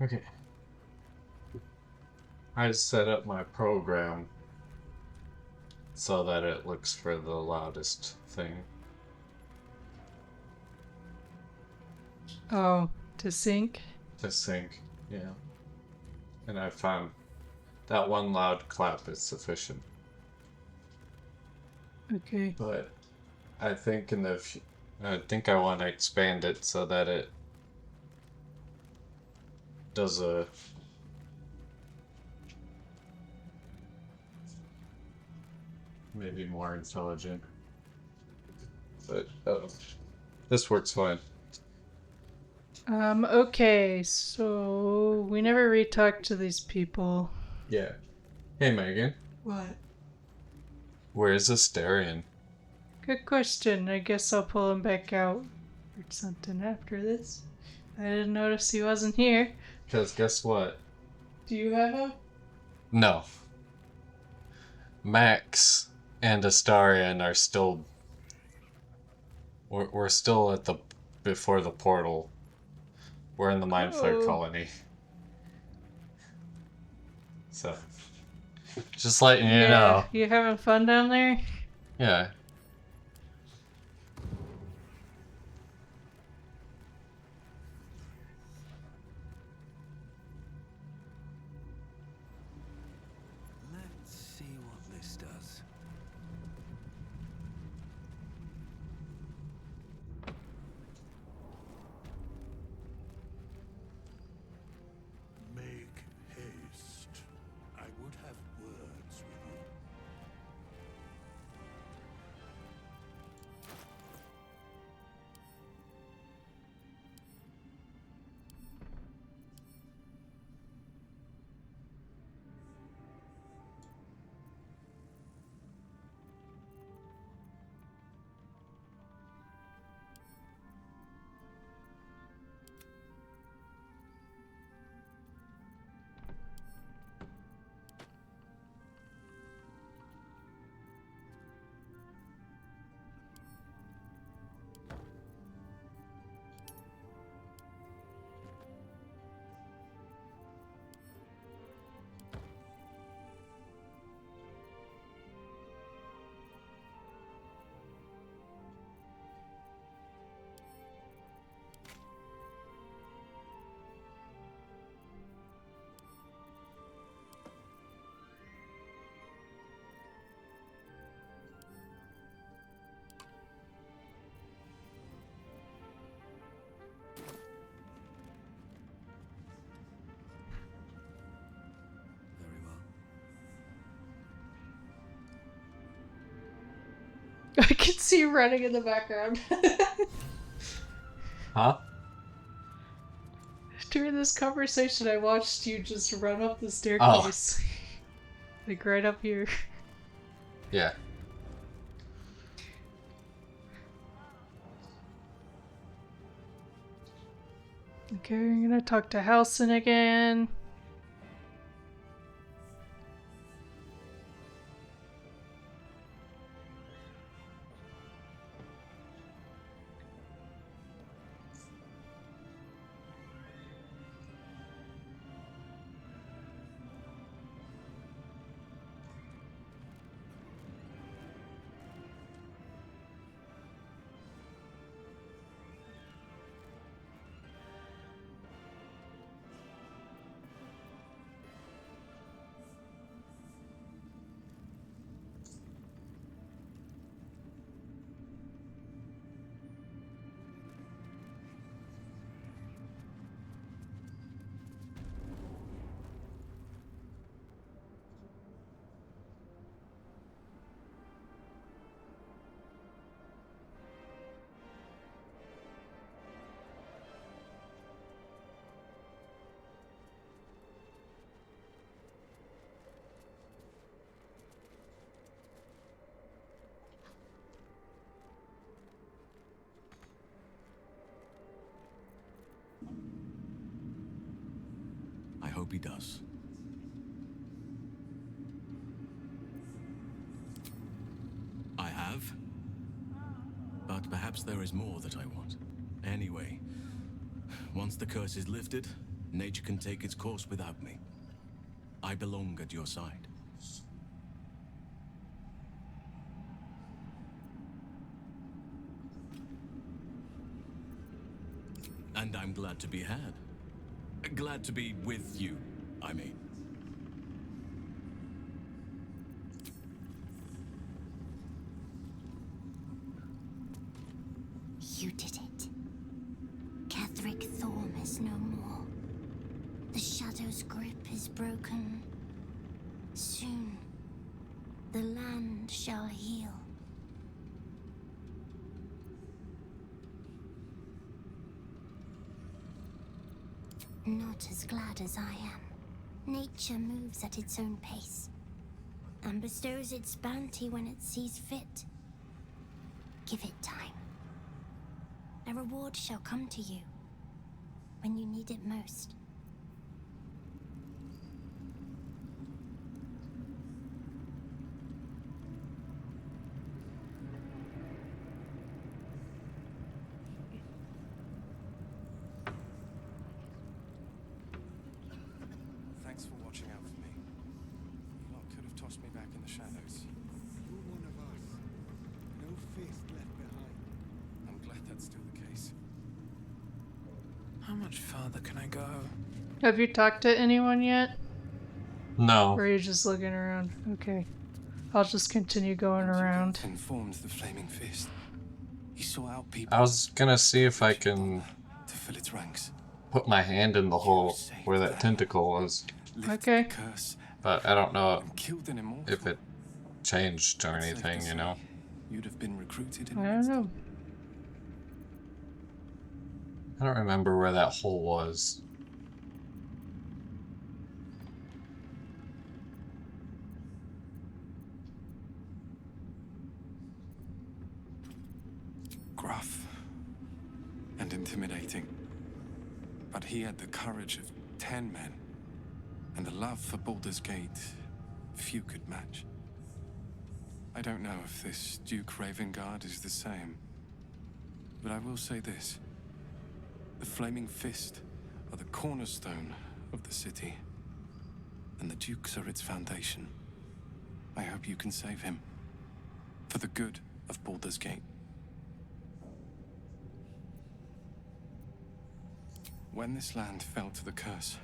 Okay. I set up my program so that it looks for the loudest thing. Oh, to sync? To sync, yeah. And I found that one loud clap is sufficient. Okay. But I think I think I want to expand it so that it does a maybe more intelligent. But this works fine. Okay, so we never re-talked to these people. Yeah. Hey Megan, What? where's Asterion? Good question. I guess I'll pull him back out or something after this. I didn't notice he wasn't here. Because guess what? Do you have him? No. Max and Astarion are still. We're still at the. Before the portal. We're in the Mind Flare Oh. colony. So. Just letting you Yeah, know. you having fun down there? Yeah. Let's see what this does. Make haste. I would have words with you. Very well. I can see you running in the background. Huh? During this conversation, I watched you just run up the Oh. staircase. Like right up here. Yeah. Okay, I'm gonna talk to Halson again. I hope he does. I have. But perhaps there is more that I want. Anyway, once the curse is lifted, Nature can take its course without me. I belong at your side. And I'm glad to be had. Glad to be with you, I mean. You did it. Catherick Thorm is no more. The Shadow's grip is broken. Soon, the land shall heal. Not as glad as I am. Nature moves at its own pace, and bestows its bounty when it sees fit. Give it time. A reward shall come to you when you need it most. Thanks for watching out for me. You lot could have tossed me back in the shadows. You're one of us. No fist left behind. I'm glad that's still the case. How much farther can I go? Have you talked to anyone yet? No. Or are you just looking around? Okay. I'll just continue going around. Informed the Flaming Fist. He saw out people I was gonna see if I can to fill its ranks. put my hand in the hole where that tentacle was, Lifted Okay. the curse but I don't know and killed an immortal. if it changed or Safe to anything, you say, know? You'd have been recruited in I an don't instant. know. I don't remember where that hole was. Gruff and intimidating. But he had the courage of 10 men, and the love for Baldur's Gate few could match. I don't know if this Duke Ravengard is the same, but I will say this. The Flaming Fist are the cornerstone of the city, and the Dukes are its foundation. I hope you can save him, for the good of Baldur's Gate. When this land fell to the curse,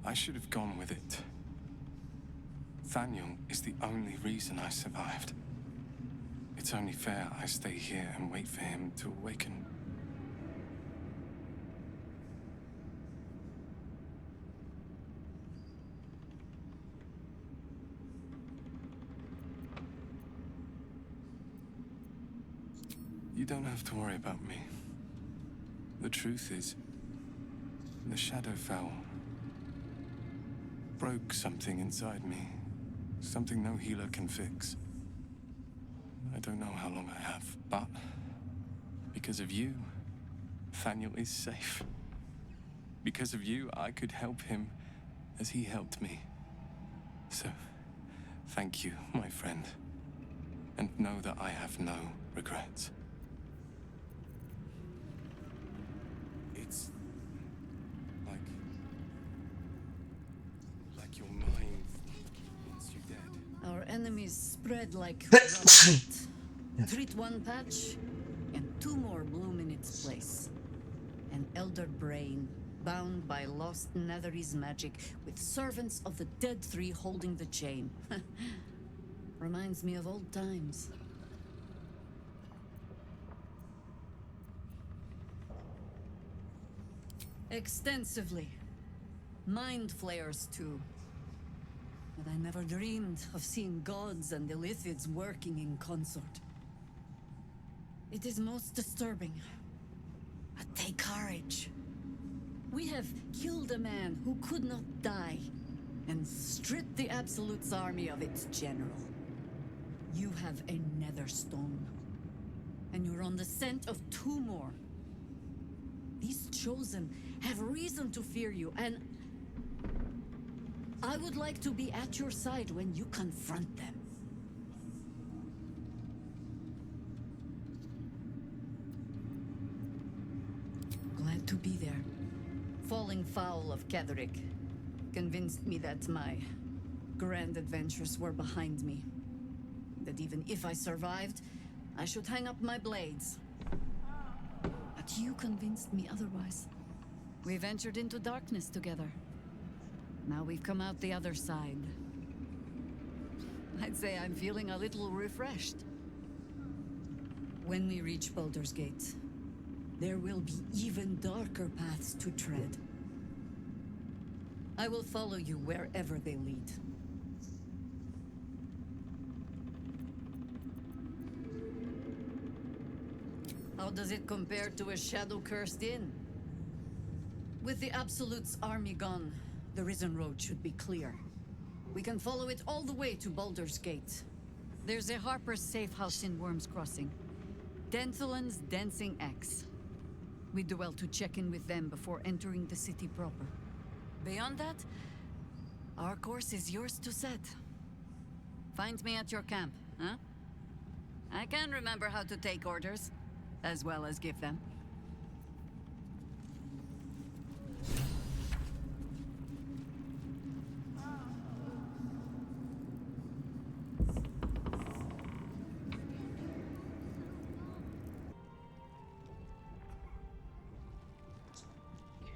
I should have gone with it. Thaniel is the only reason I survived. It's only fair I stay here and wait for him to awaken. You don't have to worry about me. The truth is, the shadow fell. Broke something inside me. Something no healer can fix. I don't know how long I have, but because of you, Thaniel is safe. Because of you, I could help him as he helped me. So, thank you, my friend. And know that I have no regrets. It's like your mind wants you dead. Our enemies spread like rabbit. Treat one patch, and two more bloom in its place. An elder brain, bound by lost Netherese magic, with servants of the dead three holding the chain. Reminds me of old times. Extensively. Mind flayers, too. But I never dreamed of seeing gods and Illithids working in consort. It is most disturbing. But take courage. We have killed a man who could not die, and stripped the Absolute's army of its general. You have a Netherstone, and you're on the scent of two more. These Chosen have reason to fear you, and I would like to be at your side when you confront them. Glad to be there. falling foul of Ketherick convinced me that my grand adventures were behind me. That even if I survived, I should hang up my blades. But you convinced me otherwise. We ventured into darkness together. Now we've come out the other side. I'd say I'm feeling a little refreshed. When we reach Baldur's Gate, there will be even darker paths to tread. I will follow you wherever they lead. How does it compare to a shadow-cursed inn? With the Absolute's army gone, the Risen Road should be clear. We can follow it all the way to Baldur's Gate. There's a Harper's safe house in Worm's Crossing. Denthelin's Dancing Axe. We do well to check in with them before entering the city proper. Beyond that, our course is yours to set. Find me at your camp, huh? I can remember how to take orders, as well as give them.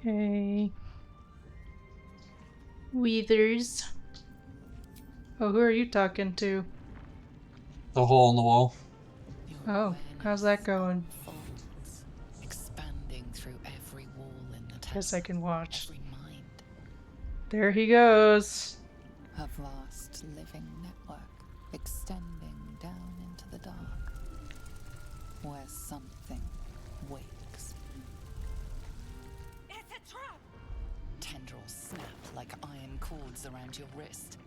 Okay. Weathers. Oh, who are you talking to? The hole in the wall. Oh, how's that going? Unfolds, expanding through every wall in the Guess I can watch. every mind. There he goes. A vast living network extending down into the dark, where something wakes. It's a trap! Tendrils snap like iron cords around your wrist.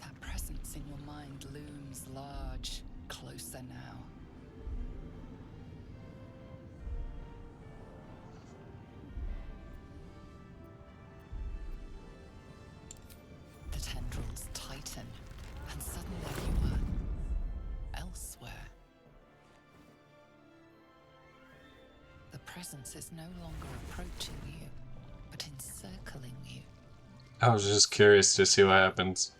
That presence in your mind looms large, closer now. The tendrils tighten, and suddenly you are elsewhere. The presence is no longer approaching you, but encircling you. I was just curious to see what happens.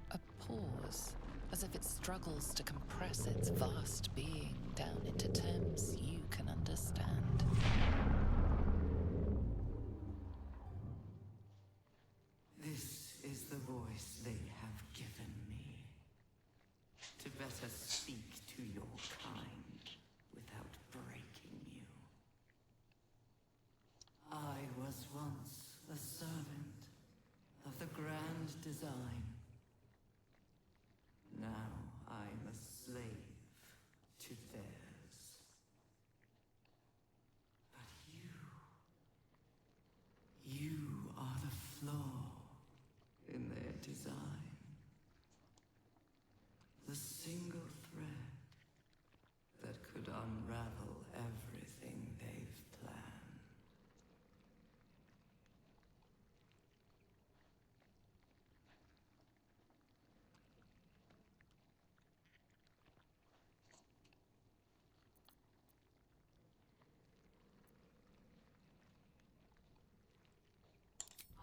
A pause, as if it struggles to compress its vast being down into terms you can understand. This is the voice they have given me. To better speak to your kind without breaking you. I was once a servant of the grand design. Now I'm a slave to theirs. But you are the flaw in their design. The single thread that could unravel everything they've planned.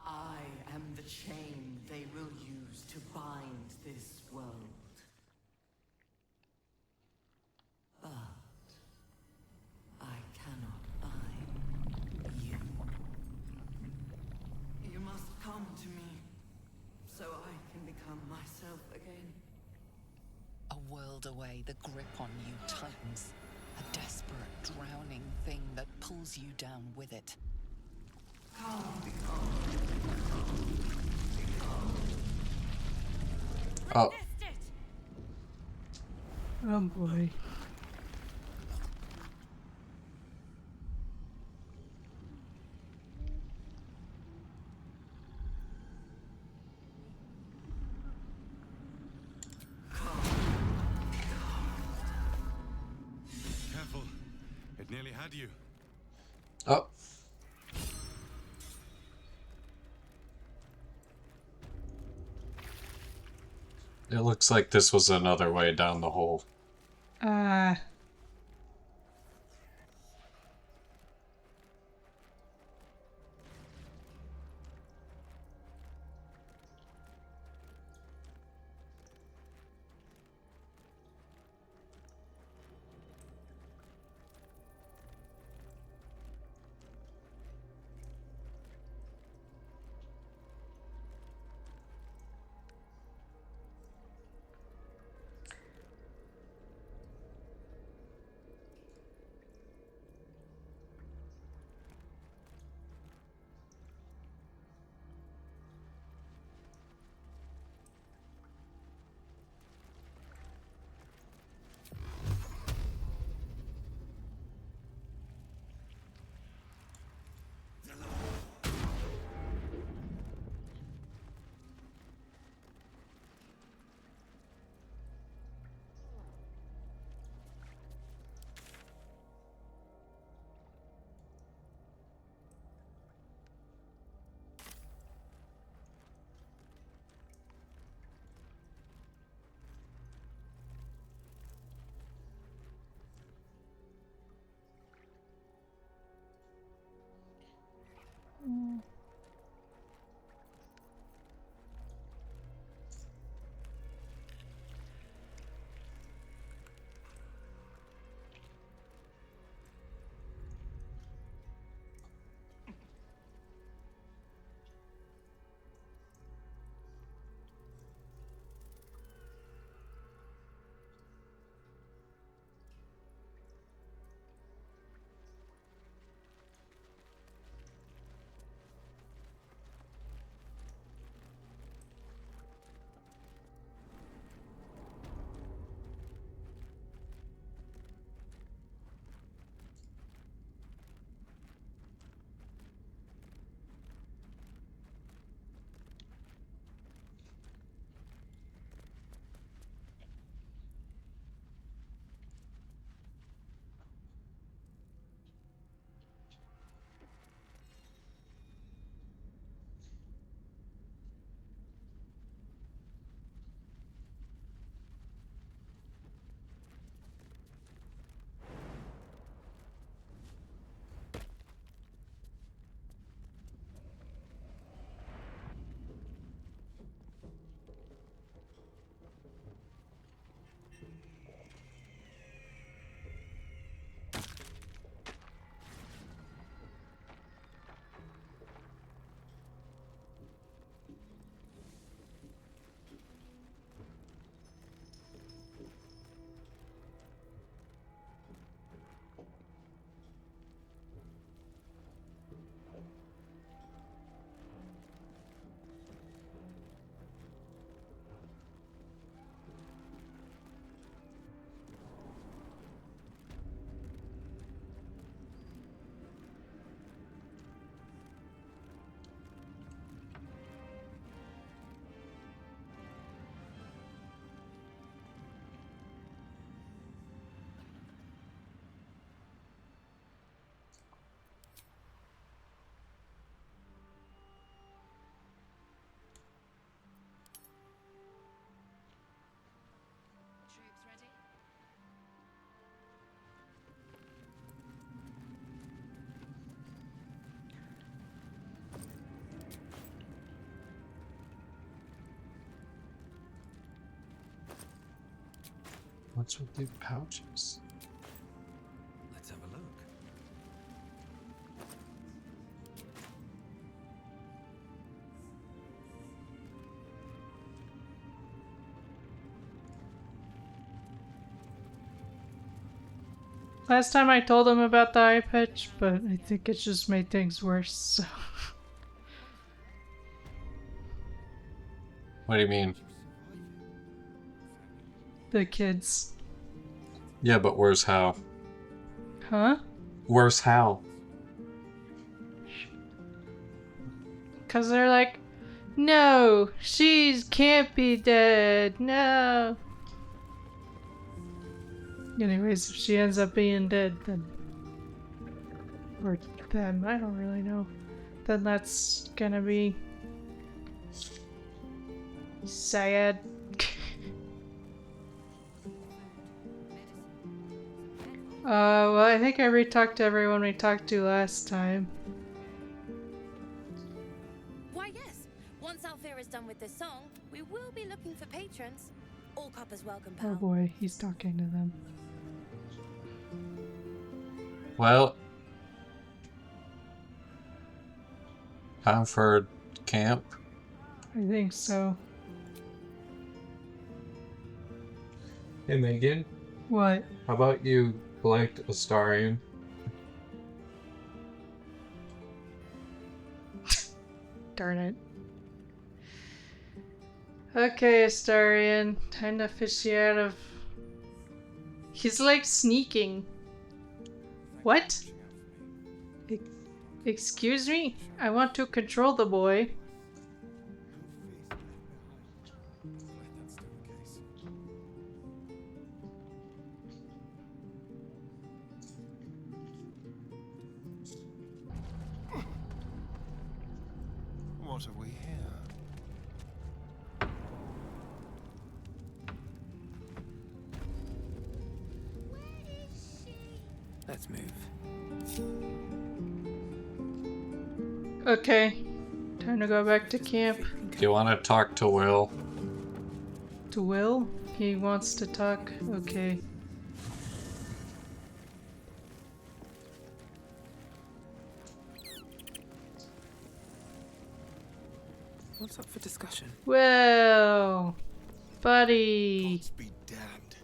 I am the chain they will use to bind this world. But I cannot bind you. You must come to me so I can become myself again. A world away, the grip on you tightens. A desperate, drowning thing that pulls you down with it. Oh, Oh boy. Nearly had you. Oh. It looks like this was another way down the hole. What's with these pouches? Let's have a look. Last time I told him about the eye patch, but I think it just made things worse, so. What do you mean? The kids. Yeah, but where's Hal? Huh? Where's Hal? Because they're like, no, she can't be dead, no. Anyways, if she ends up being dead, then Or them, I don't really know. Then that's gonna be sad. Well, I think I re-talked to everyone we talked to last time. Why, yes. Once Alfira is done with this song, we will be looking for patrons. All coppers welcome, pal. Oh boy, he's talking to them. Well, time for camp. I think so. Hey Megan, What? how about you blanked Astarion? Darn it. Okay, Astarion. Time to fish you out of... He's like sneaking. What? Excuse me? I want to control the boy. What have we here? Let's move. Okay. Time to go back to camp. Do you want to talk to Will? To Will? He wants to talk? Okay. What's up for discussion? Well, buddy. Gods be damned.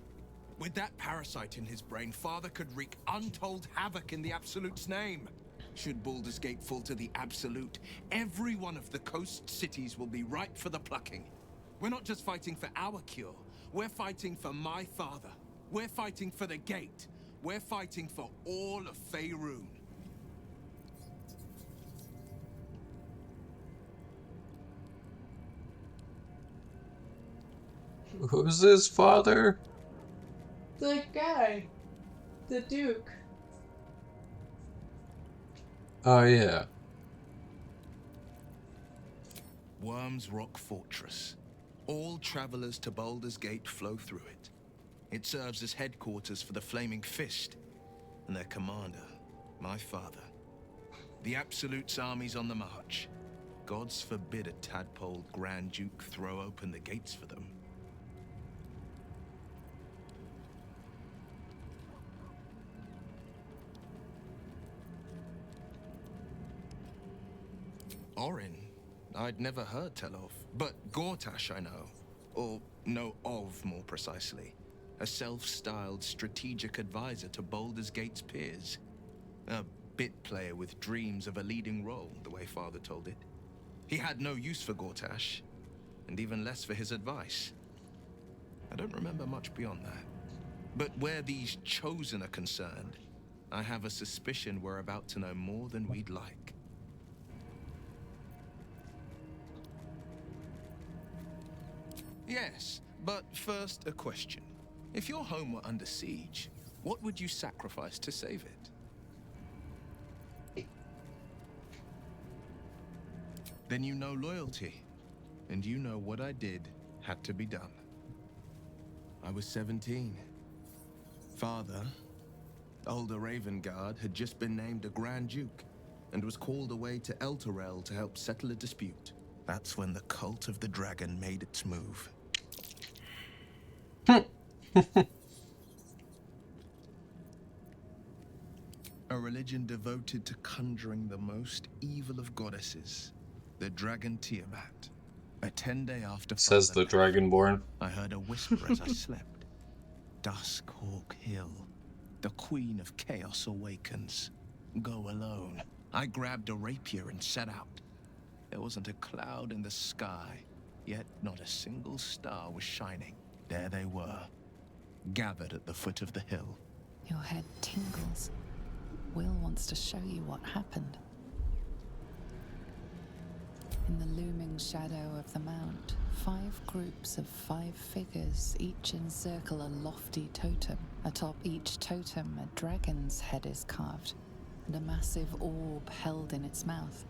With that parasite in his brain, Father could wreak untold havoc in the Absolute's name. Should Baldur's Gate fall to the Absolute, every one of the coast cities will be ripe for the plucking. We're not just fighting for our cure. We're fighting for my father. We're fighting for the Gate. We're fighting for all of Faerun. Who's his father? The guy. The Duke. Oh yeah. Worm's Rock Fortress. All travelers to Baldur's Gate flow through it. It serves as headquarters for the Flaming Fist, and their commander, my father. The Absolute's army's on the march. Gods forbid a tadpole Grand Duke throw open the gates for them. Orin, I'd never heard tell of, but Gortash I know. Or know of, more precisely. A self-styled strategic advisor to Baldur's Gate's peers. A bit player with dreams of a leading role, the way Father told it. He had no use for Gortash, and even less for his advice. I don't remember much beyond that. But where these Chosen are concerned, I have a suspicion we're about to know more than we'd like. Yes, but first a question. If your home were under siege, what would you sacrifice to save it? Then you know loyalty, and you know what I did had to be done. I was 17. Father, older Ravengard, had just been named a Grand Duke, and was called away to Elturel to help settle a dispute. That's when the cult of the dragon made its move. A religion devoted to conjuring the most evil of goddesses, the dragon Tiamat. A 10-day after Says the Dragonborn. I heard a whisper as I slept. Duskhawk Hill. The Queen of Chaos awakens. Go alone. I grabbed a rapier and set out. There wasn't a cloud in the sky, yet not a single star was shining. There they were, gathered at the foot of the hill. Your head tingles. Will wants to show you what happened. In the looming shadow of the mount, 5 groups of 5 figures each encircle a lofty totem. Atop each totem, a dragon's head is carved. and a massive orb held in its mouth.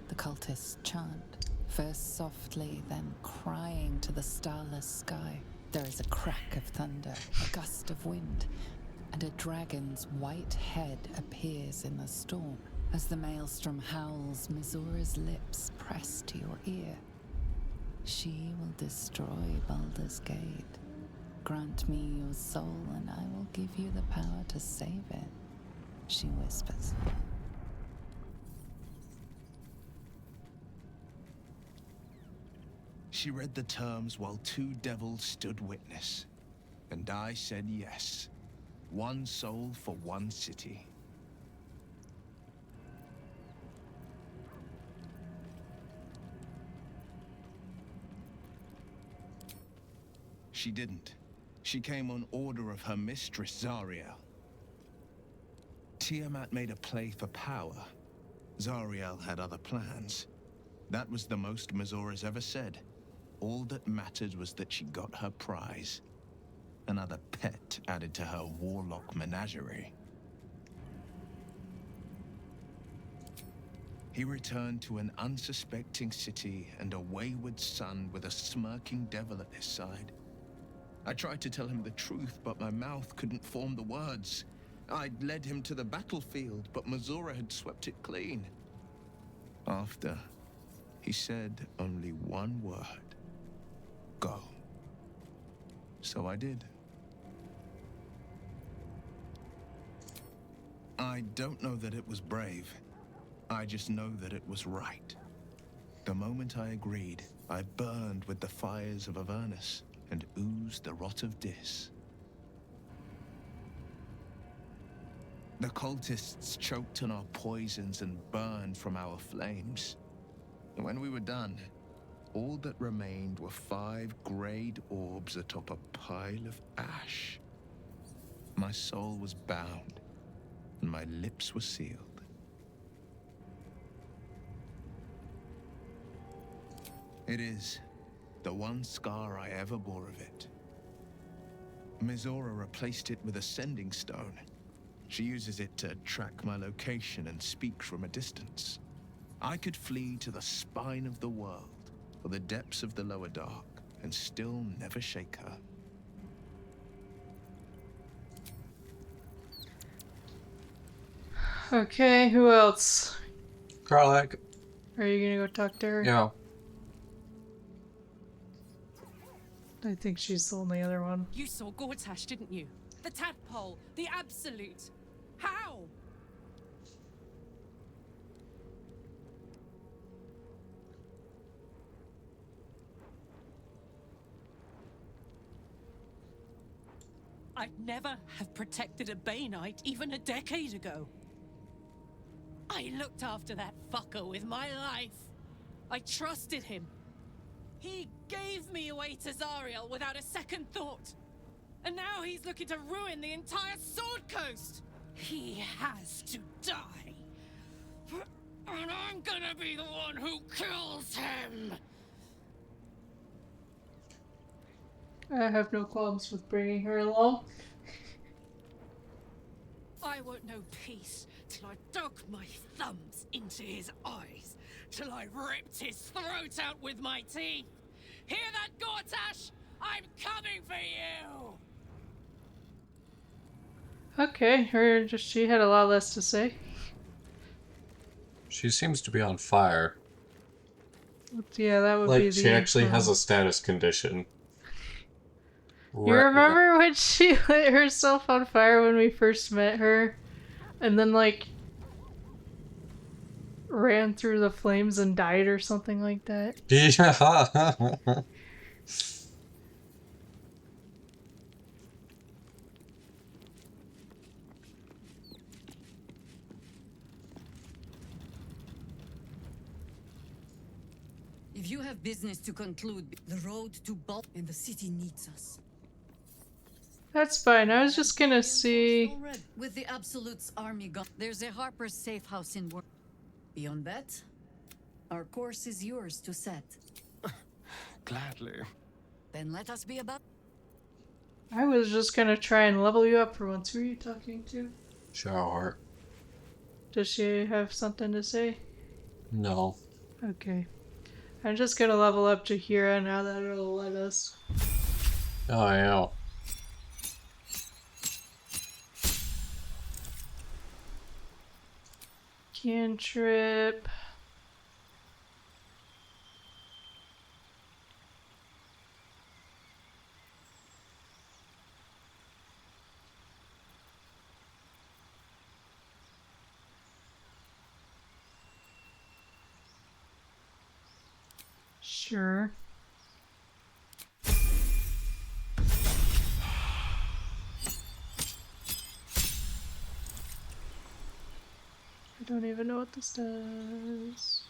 The cultists chant, first softly, then crying to the starless sky. There is a crack of thunder, a gust of wind, and a dragon's white head appears in the storm. As the maelstrom howls, Mizora's lips press to your ear. She will destroy Baldur's Gate. Grant me your soul, and I will give you the power to save it, she whispers. She read the terms while two devils stood witness, and I said yes. One soul for one city. She didn't. She came on order of her mistress, Zariel. Tiamat made a play for power. Zariel had other plans. That was the most Mizora's ever said. All that mattered was that she got her prize. Another pet added to her warlock menagerie. He returned to an unsuspecting city and a wayward son with a smirking devil at his side. I tried to tell him the truth, but my mouth couldn't form the words. I'd led him to the battlefield, but Mizora had swept it clean. After, he said only one word. Go. So I did. I don't know that it was brave. I just know that it was right. The moment I agreed, I burned with the fires of Avernus and oozed the rot of Dis. The cultists choked on our poisons and burned from our flames. And when we were done, all that remained were 5 grayed orbs atop a pile of ash. My soul was bound, and my lips were sealed. It is the one scar I ever bore of it. Mizora replaced it with a sending stone. She uses it to track my location and speak from a distance. I could flee to the spine of the world, or the depths of the lower dark, and still never shake her. Okay, who else? Karlak. Are you gonna go talk to her? Yeah. I think she's the only other one. You saw Gortash, didn't you? The tadpole, the absolute. How? I'd never have protected a Bay Knight even a decade ago. I looked after that fucker with my life. I trusted him. He gave me away to Zariel without a second thought. And now he's looking to ruin the entire Sword Coast. He has to die. And I'm gonna be the one who kills him. I have no qualms with bringing her along. I won't know peace till I dug my thumbs into his eyes, till I ripped his throat out with my teeth. Hear that, Gortash? I'm coming for you! Okay, she had a lot less to say. She seems to be on fire. Yeah, that would be Like, the she actually has info. a status condition. You remember when she lit herself on fire when we first met her? And then, like, ran through the flames and died or something like that? Yeah. If you have business to conclude, the road to Baldur and the city needs us. That's fine. I was just gonna see. With the Absolute's army gone, there's a Harper's safe house in work. Beyond that, our course is yours to set. Gladly. Then let us be about. I was just gonna try and level you up for once. Who are you talking to? Shower. Does she have something to say? No. Okay. I'm just gonna level up Jahira now that it'll let us. Oh, yeah. Cantrip. Sure. I don't even know what this does.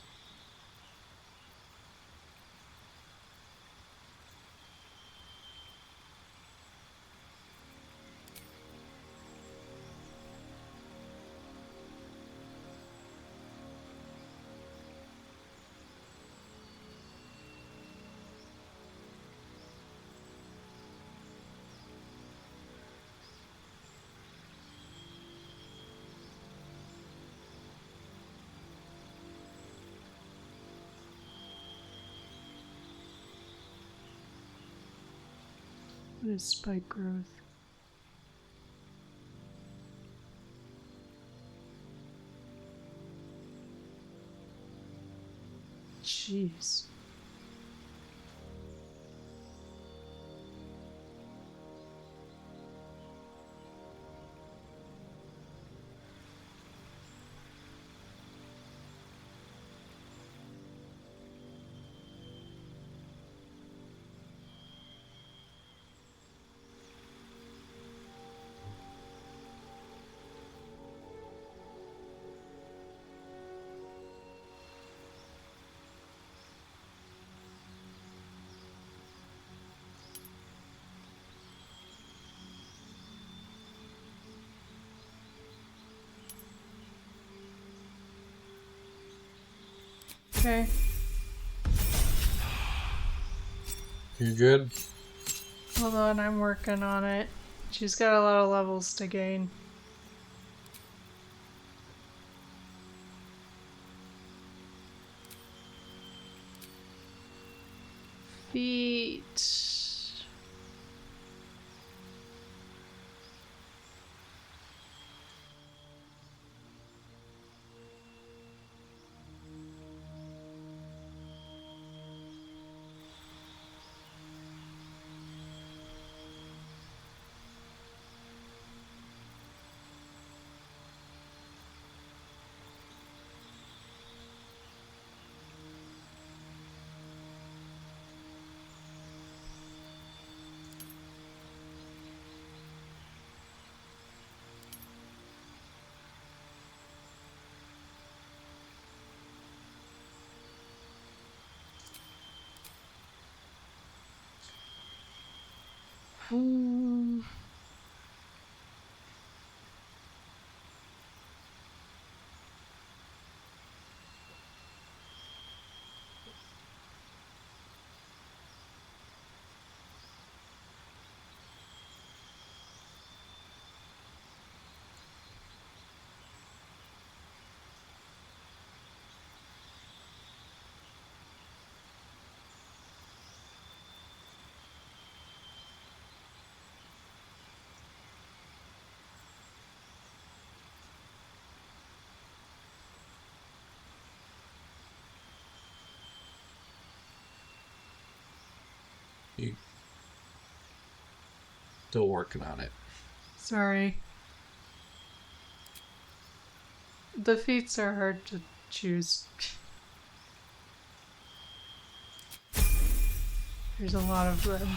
What is spike growth? Jeez. Okay. You good? Hold on, I'm working on it. She's got a lot of levels to gain. Feet. You still working on it. Sorry. The feats are hard to choose. There's a lot of them.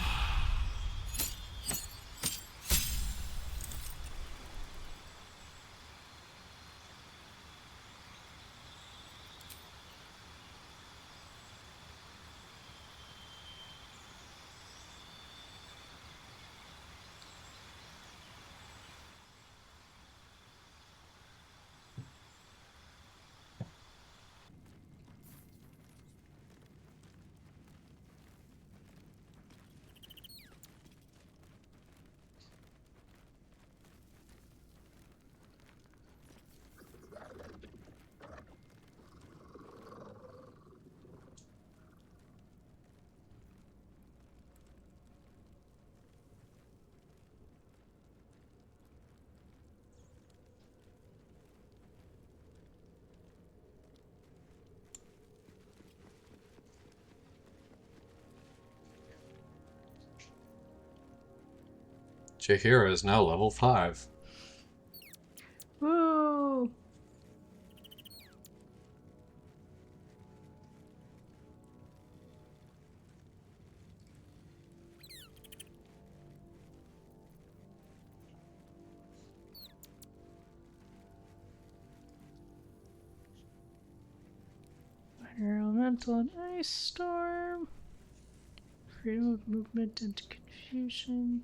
Jahira is now level 5. Woo! Fire elemental and ice storm. Freedom of movement and confusion.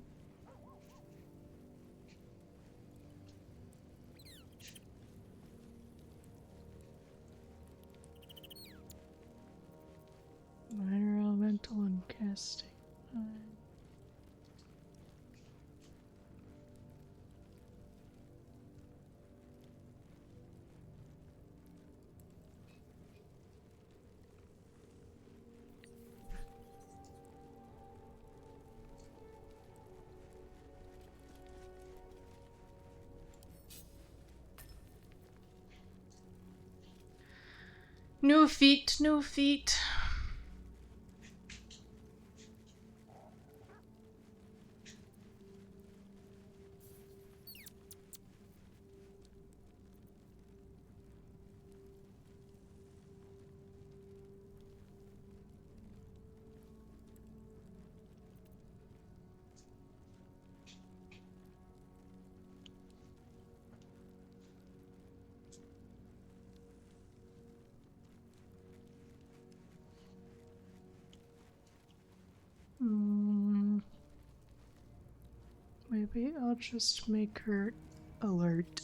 Minor elemental and casting. New feet, new feet. Maybe I'll just make her alert.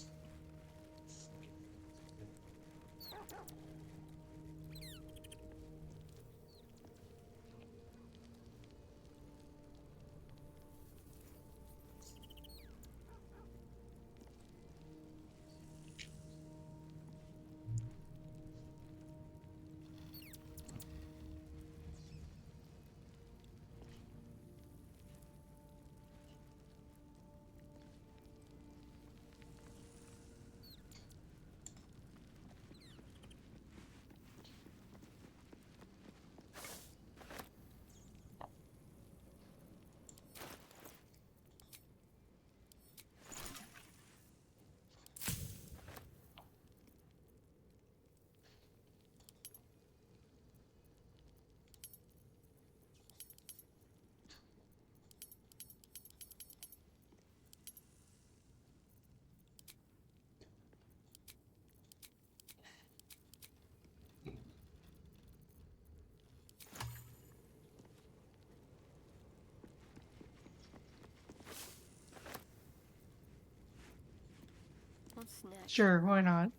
What's next? Sure, why not?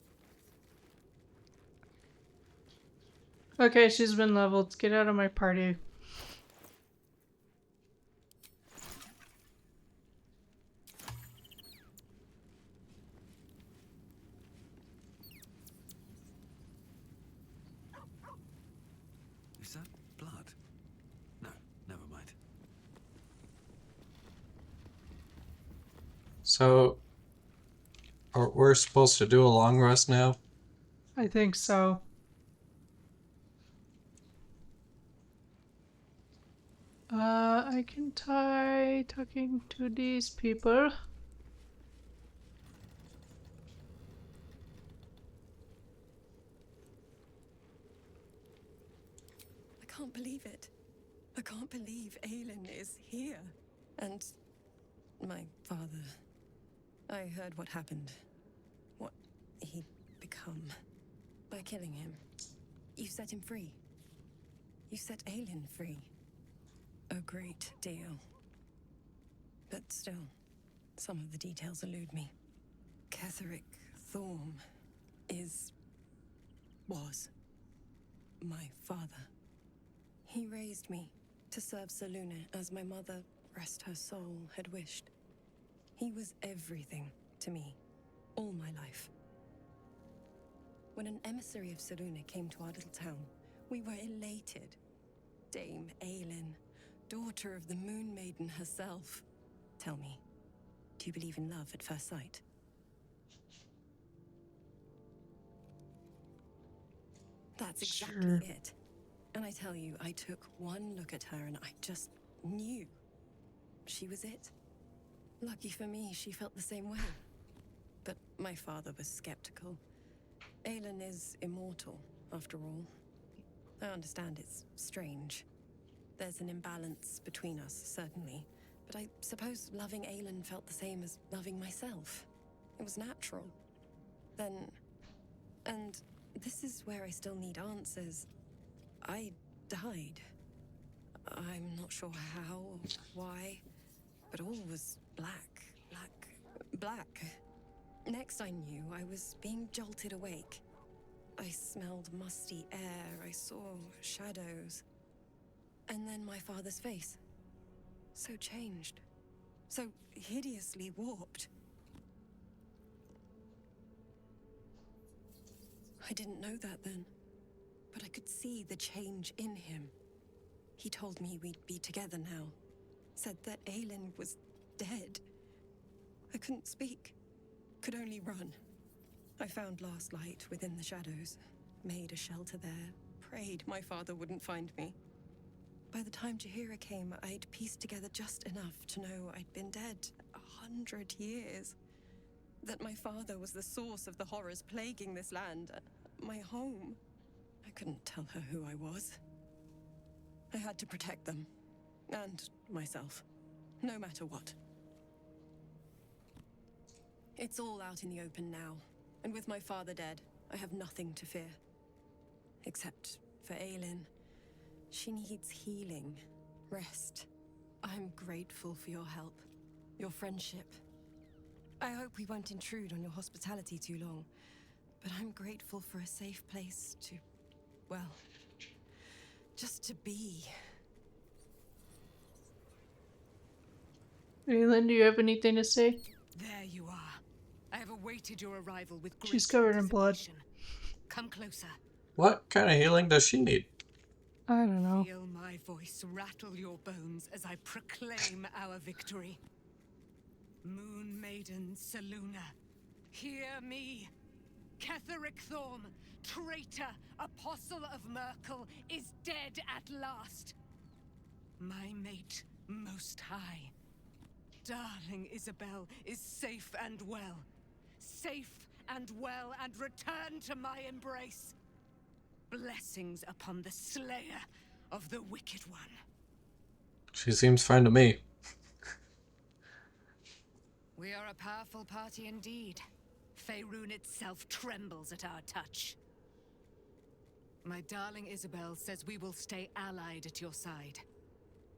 Okay, she's been leveled. Get out of my party. Is that blood? No, never mind. So, we're supposed to do a long rest now? I think so. I can try talking to these people. I can't believe it. I can't believe Aelin is here. And my father. I heard what happened. What he'd become. By killing him. You set him free. You set Aelin free. A great deal. But still, some of the details elude me. Ketheric Thorm was my father. He raised me to serve Selûne as my mother, rest her soul, had wished. He was everything to me, all my life. When an emissary of Selûne came to our little town, we were elated. Dame Aelin, daughter of the Moon Maiden herself. Tell me, do you believe in love at first sight? That's exactly it. And I tell you, I took one look at her and I just knew she was it. Lucky for me, she felt the same way. But my father was skeptical. Aelin is immortal, after all. I understand it's strange. There's an imbalance between us, certainly. But I suppose loving Aelin felt the same as loving myself. It was natural. Then... And this is where I still need answers. I died. I'm not sure how or why, but all was black. Next I knew, I was being jolted awake. I smelled musty air, I saw shadows. And then my father's face. So changed. So hideously warped. I didn't know that then, but I could see the change in him. He told me we'd be together now. Said that Aelin was dead. I couldn't speak. Could only run. I found last light within the shadows. Made a shelter there. Prayed my father wouldn't find me. By the time Jahira came, I'd pieced together just enough to know I'd been dead 100 years. That my father was the source of the horrors plaguing this land. My home. I couldn't tell her who I was. I had to protect them. And myself. No matter what. It's all out in the open now. And with my father dead, I have nothing to fear. Except for Aelin. She needs healing. Rest. I'm grateful for your help. Your friendship. I hope we won't intrude on your hospitality too long. But I'm grateful for a safe place to... well... just to be. Aelin, do you have anything to say? There you are. I have awaited your arrival with great She's covered in blood. anticipation. Come closer. What kind of healing does she need? I don't know. Feel my voice rattle your bones as I proclaim our victory. Moon Maiden Selûne, hear me. Ketheric Thorm, traitor, apostle of Merkel, is dead at last. My mate, Most High. Darling Isabel is safe and well. Safe and well, and return to my embrace. Blessings upon the slayer of the wicked one. She seems fine to me. We are a powerful party indeed. Faerun itself trembles at our touch. My darling Isabel says we will stay allied at your side.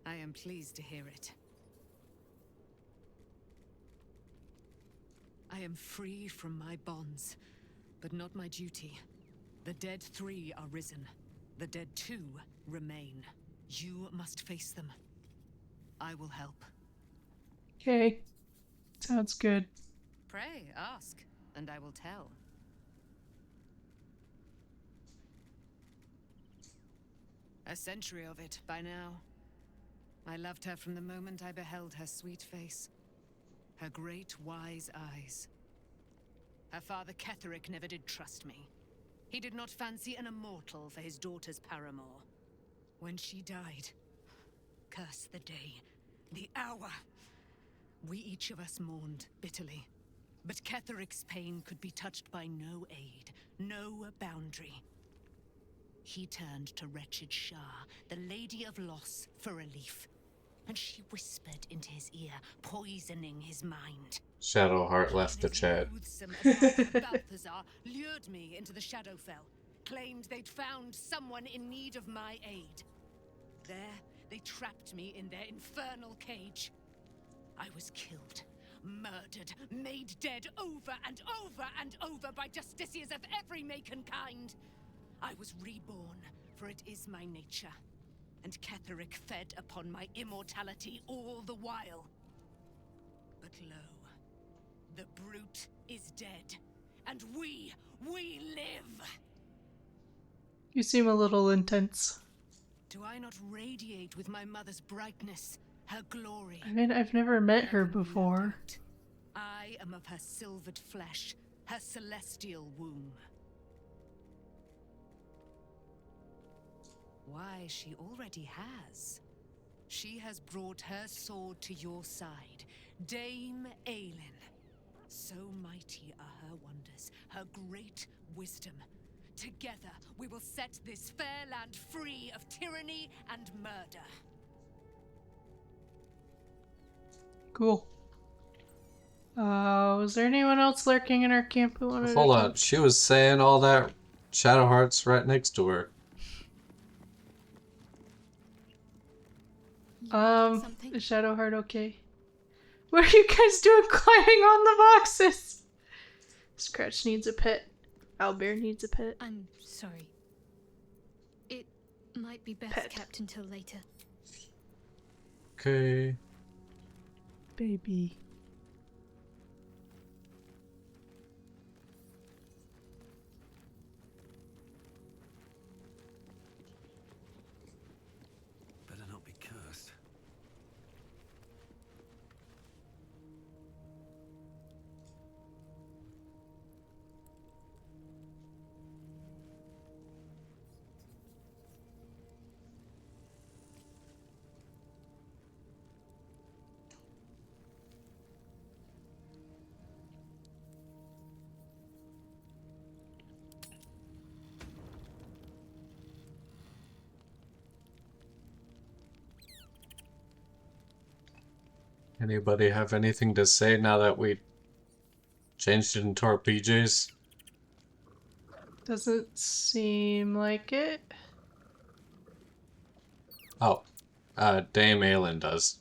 I am pleased to hear it. I am free from my bonds, but not my duty. The dead 3 are risen. The dead 2 remain. You must face them. I will help. Okay. Sounds good. Pray, ask, and I will tell. A century of it by now. I loved her from the moment I beheld her sweet face. Her great, wise eyes. Her father Ketheric never did trust me. He did not fancy an immortal for his daughter's paramour. When she died, curse the day, the hour. We each of us mourned bitterly. But Ketheric's pain could be touched by no aid, no boundary. He turned to wretched Shah, the Lady of Loss, for relief. And she whispered into his ear, poisoning his mind. Shadowheart left the chat. Balthazar lured me into the Shadowfell, claimed they'd found someone in need of my aid. There, they trapped me in their infernal cage. I was killed, murdered, made dead over and over and over by justiciars of every make and kind. I was reborn, for it is my nature. And Ketheric fed upon my immortality all the while. But lo, the brute is dead, and we live! You seem a little intense. Do I not radiate with my mother's brightness, her glory? I mean, I've never met her before. I am of her silvered flesh, her celestial womb. Why, she already has. She has brought her sword to your side, Dame Aelin. So mighty are her wonders, her great wisdom. Together, we will set this fair land free of tyranny and murder. Cool. Was there anyone else lurking in our camp who wanted Hold to on, talk? she was saying all that Shadowheart's right next to her. Is Shadowheart okay? What are you guys doing climbing on the boxes? Scratch needs a pet. Owlbear needs a pet. I'm sorry. It might be best kept until later. Okay. Baby. Better not be cursed. Anybody have anything to say now that we changed it into our PJs? Doesn't seem like it. Oh, Dame Aelin does.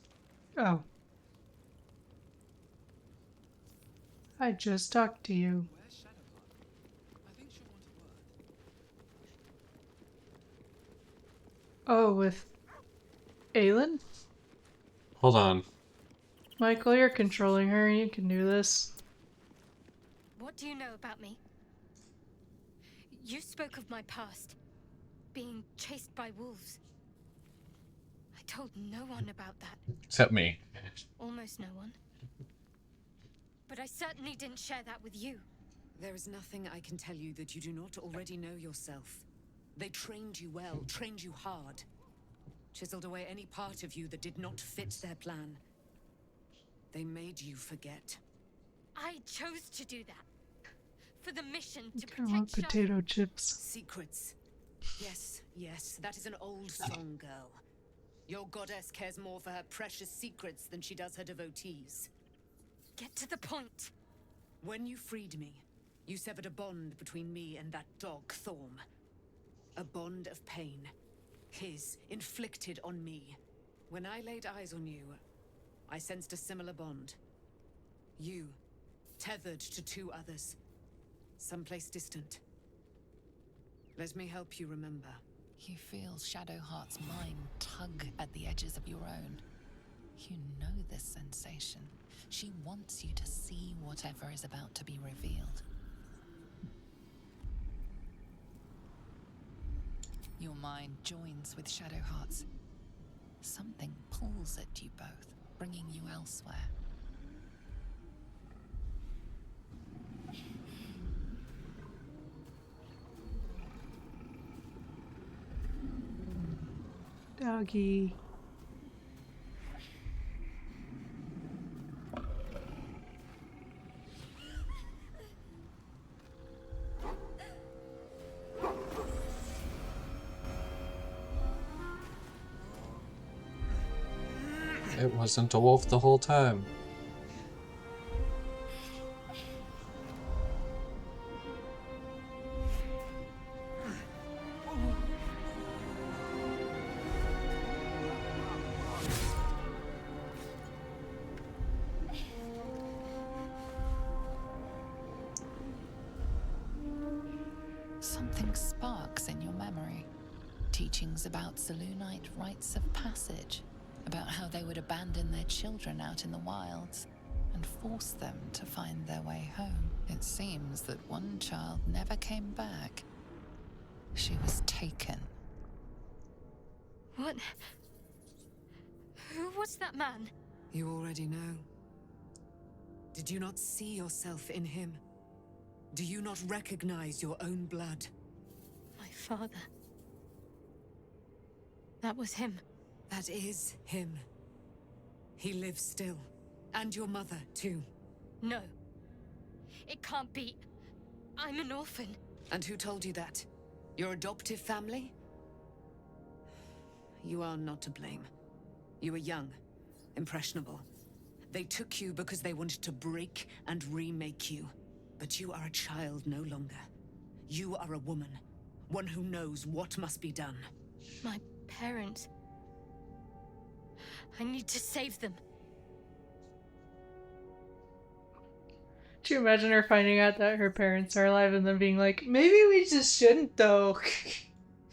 Oh. I just talked to you. Oh, with Aelin? Hold on. Michael, you're controlling her. You can do this. What do you know about me? You spoke of my past, being chased by wolves. I told no one about that. Except me. Almost no one. But I certainly didn't share that with you. There is nothing I can tell you that you do not already know yourself. They trained you well, trained you hard. Chiseled away any part of you that did not fit their plan. They made you forget. I chose to do that. For the mission to I want protect potato chips. Secrets. Yes, yes, that is an old song, girl. Your goddess cares more for her precious secrets than she does her devotees. Get to the point. When you freed me, you severed a bond between me and that dog, Thorm. A bond of pain. His, inflicted on me. When I laid eyes on you, I sensed a similar bond. You, tethered to two others. Someplace distant. Let me help you remember. You feel Shadowheart's mind tug at the edges of your own. You know this sensation. She wants you to see whatever is about to be revealed. Your mind joins with Shadowheart's. Something pulls at you both, bringing you elsewhere. Doggy. It wasn't a wolf the whole time. Something sparks in your memory. Teachings about Selûnite rites of passage, about how they would abandon their children out in the wilds and force them to find their way home. It seems that one child never came back. She was taken. What? Who was that man? You already know. Did you not see yourself in him? Do you not recognize your own blood? My father. That was him. That is him. He lives still. And your mother, too. No. It can't be. I'm an orphan. And who told you that? Your adoptive family? You are not to blame. You were young, impressionable. They took you because they wanted to break and remake you. But you are a child no longer. You are a woman. One who knows what must be done. My parents. I need to save them. Do you imagine her finding out that her parents are alive and then being like, maybe we just shouldn't though?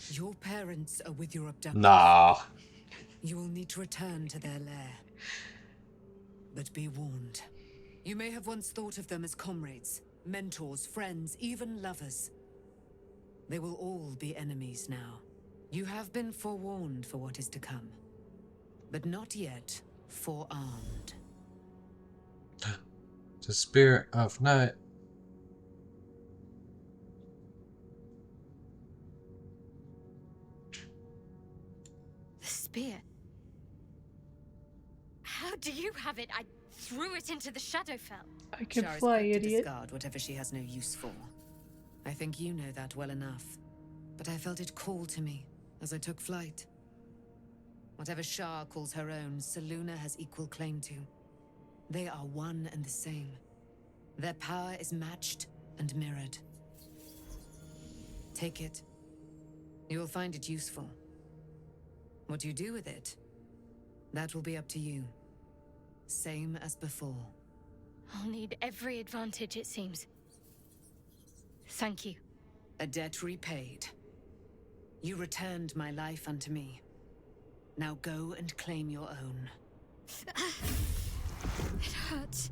Your parents are with your abductors. Nah. You will need to return to their lair. But be warned. You may have once thought of them as comrades, mentors, friends, even lovers. They will all be enemies now. You have been forewarned for what is to come. But not yet forearmed. The spirit of night. The spear. How do you have it? I threw it into the Shadowfell. I can Shar is fly, quick to idiot. discard whatever she has no use for. I think you know that well enough. But I felt it call to me as I took flight. Whatever Shar calls her own, Selûne has equal claim to. They are one and the same. Their power is matched and mirrored. Take it. You will find it useful. What you do with it, that will be up to you. Same as before. I'll need every advantage, it seems. Thank you. A debt repaid. You returned my life unto me. Now go and claim your own. It hurts.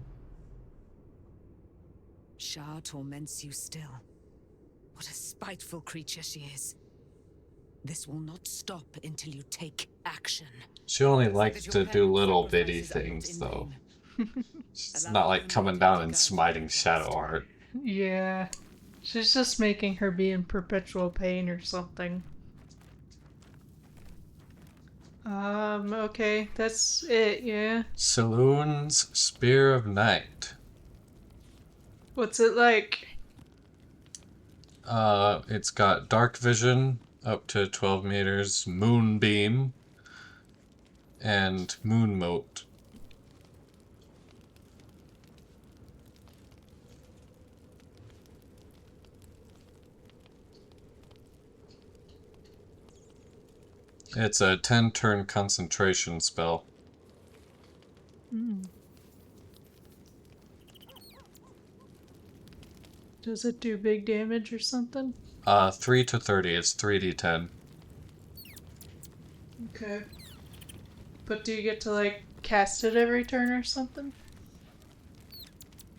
Shar torments you still. What a spiteful creature she is. This will not stop until you take action. She only likes to do little bitty things, though. She's not like coming down and smiting shadow art. Yeah. She's just making her be in perpetual pain or something. Okay, that's it, yeah. Selûne's Spear of Night. What's it like? It's got dark vision up to 12 meters, moonbeam, and moon moat. It's a 10-turn concentration spell. Does it do big damage or something? 3 to 30, it's 3d10. Okay. But do you get to, like, cast it every turn or something?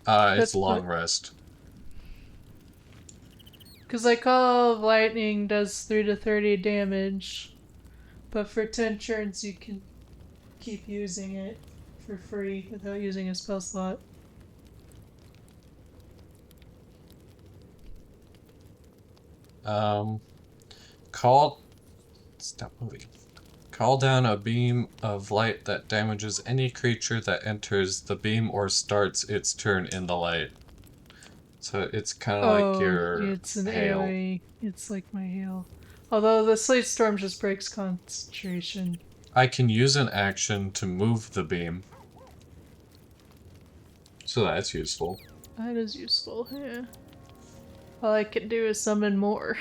It's long rest. Because, like, Call of Lightning does 3 to 30 damage, but for 10 turns you can keep using it for free without using a spell slot. Stop moving. Call down a beam of light that damages any creature that enters the beam or starts its turn in the light. So it's kind of like your it's an hail. AoE. It's like my hail. Although the Slate Storm just breaks concentration. I can use an action to move the beam. So that's useful. That is useful, yeah. All I can do is summon more.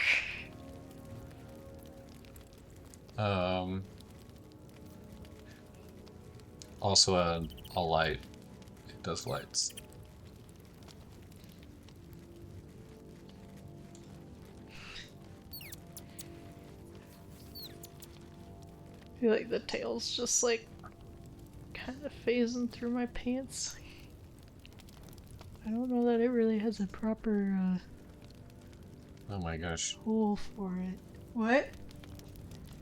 Also a light. It does lights. I feel like the tail's just like kind of phasing through my pants. I don't know that it really has a proper Oh my gosh. hole for it. What?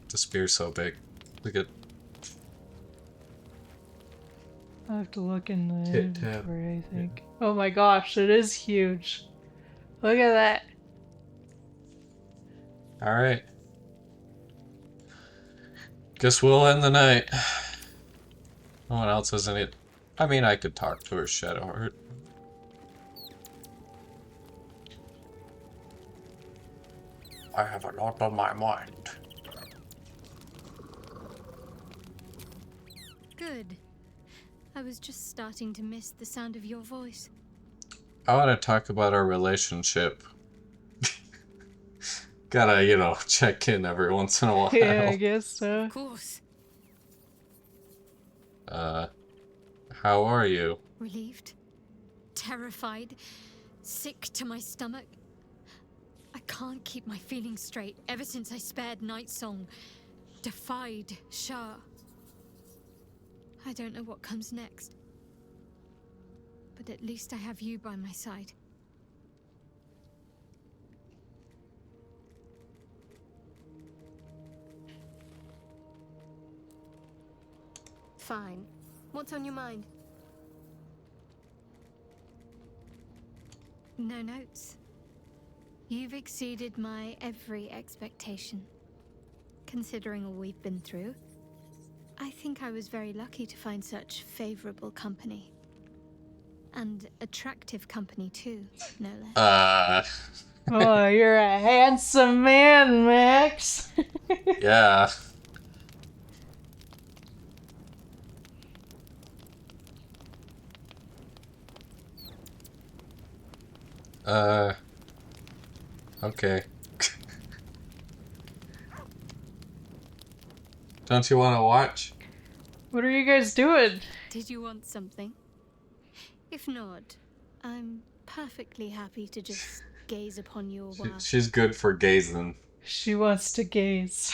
The spear's so big. Look at I'll have to look in the Tit tab. inventory, I think. Oh my gosh, it is huge. Look at that. Alright. Guess we'll end the night. No one else has any... I mean, I could talk to her, Shadowheart. I have a lot on my mind. Good. I was just starting to miss the sound of your voice. I want to talk about our relationship. Gotta, you know, check in every once in a while. Yeah, I guess so. Of course. How are you? Relieved, terrified, sick to my stomach. I can't keep my feelings straight ever since I spared Nightsong, defied Shah. I don't know what comes next. But at least I have you by my side. Fine. What's on your mind? No notes. You've exceeded my every expectation. Considering all we've been through, I think I was very lucky to find such favorable company. And attractive company too, no less. Oh, you're a handsome man, Max. Yeah. Okay. Don't you want to watch? What are you guys doing? Did you want something? If not, I'm perfectly happy to just gaze upon your wow. She's good for gazing. She wants to gaze.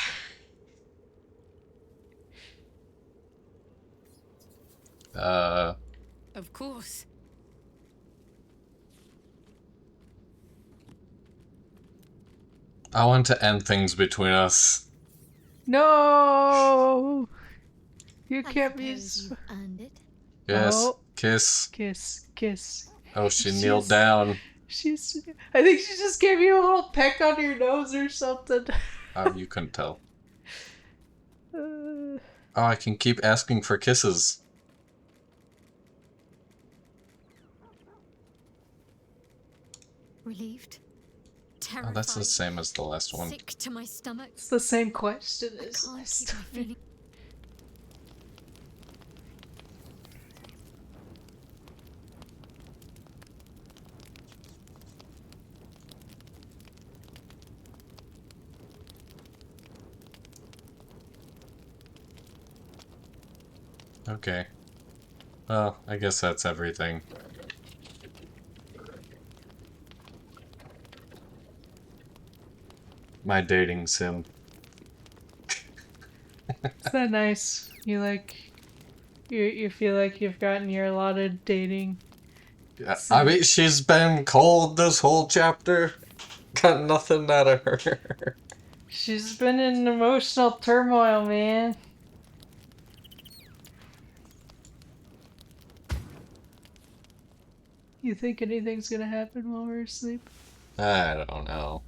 Of course. I want to end things between us. No! You I can't be... suppose you've earned it. Yes. Oh. Kiss. Kiss, kiss. Oh, she kneeled down. I think she just gave you a little peck on your nose or something. Oh, you couldn't tell. Oh, I can keep asking for kisses. Relieved. Terrified. Oh, that's the same as the last one. Sick to my stomach. It's the same question as I can't last keep my time. feeling. Okay. Well, I guess that's everything. My dating sim. Is that nice? You feel like you've gotten your allotted dating. Yeah, I mean, she's been cold this whole chapter. Got nothing out of her. She's been in emotional turmoil, man. You think anything's gonna happen while we're asleep? I don't know.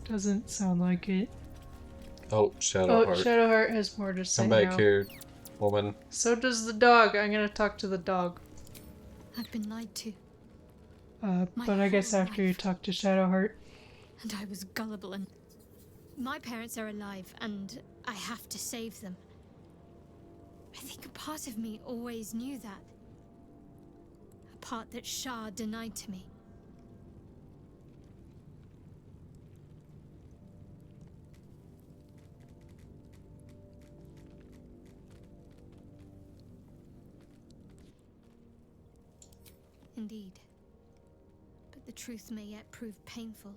Doesn't sound like it. Oh, Shadowheart. Oh, Shadowheart has more to say. Come back now. here, woman. So does the dog. I'm gonna talk to the dog. I've been lied to. But I guess after you talk to Shadowheart. And I was gullible and... My parents are alive, and I have to save them. I think a part of me always knew that. A part that Shah denied to me. Indeed. But the truth may yet prove painful.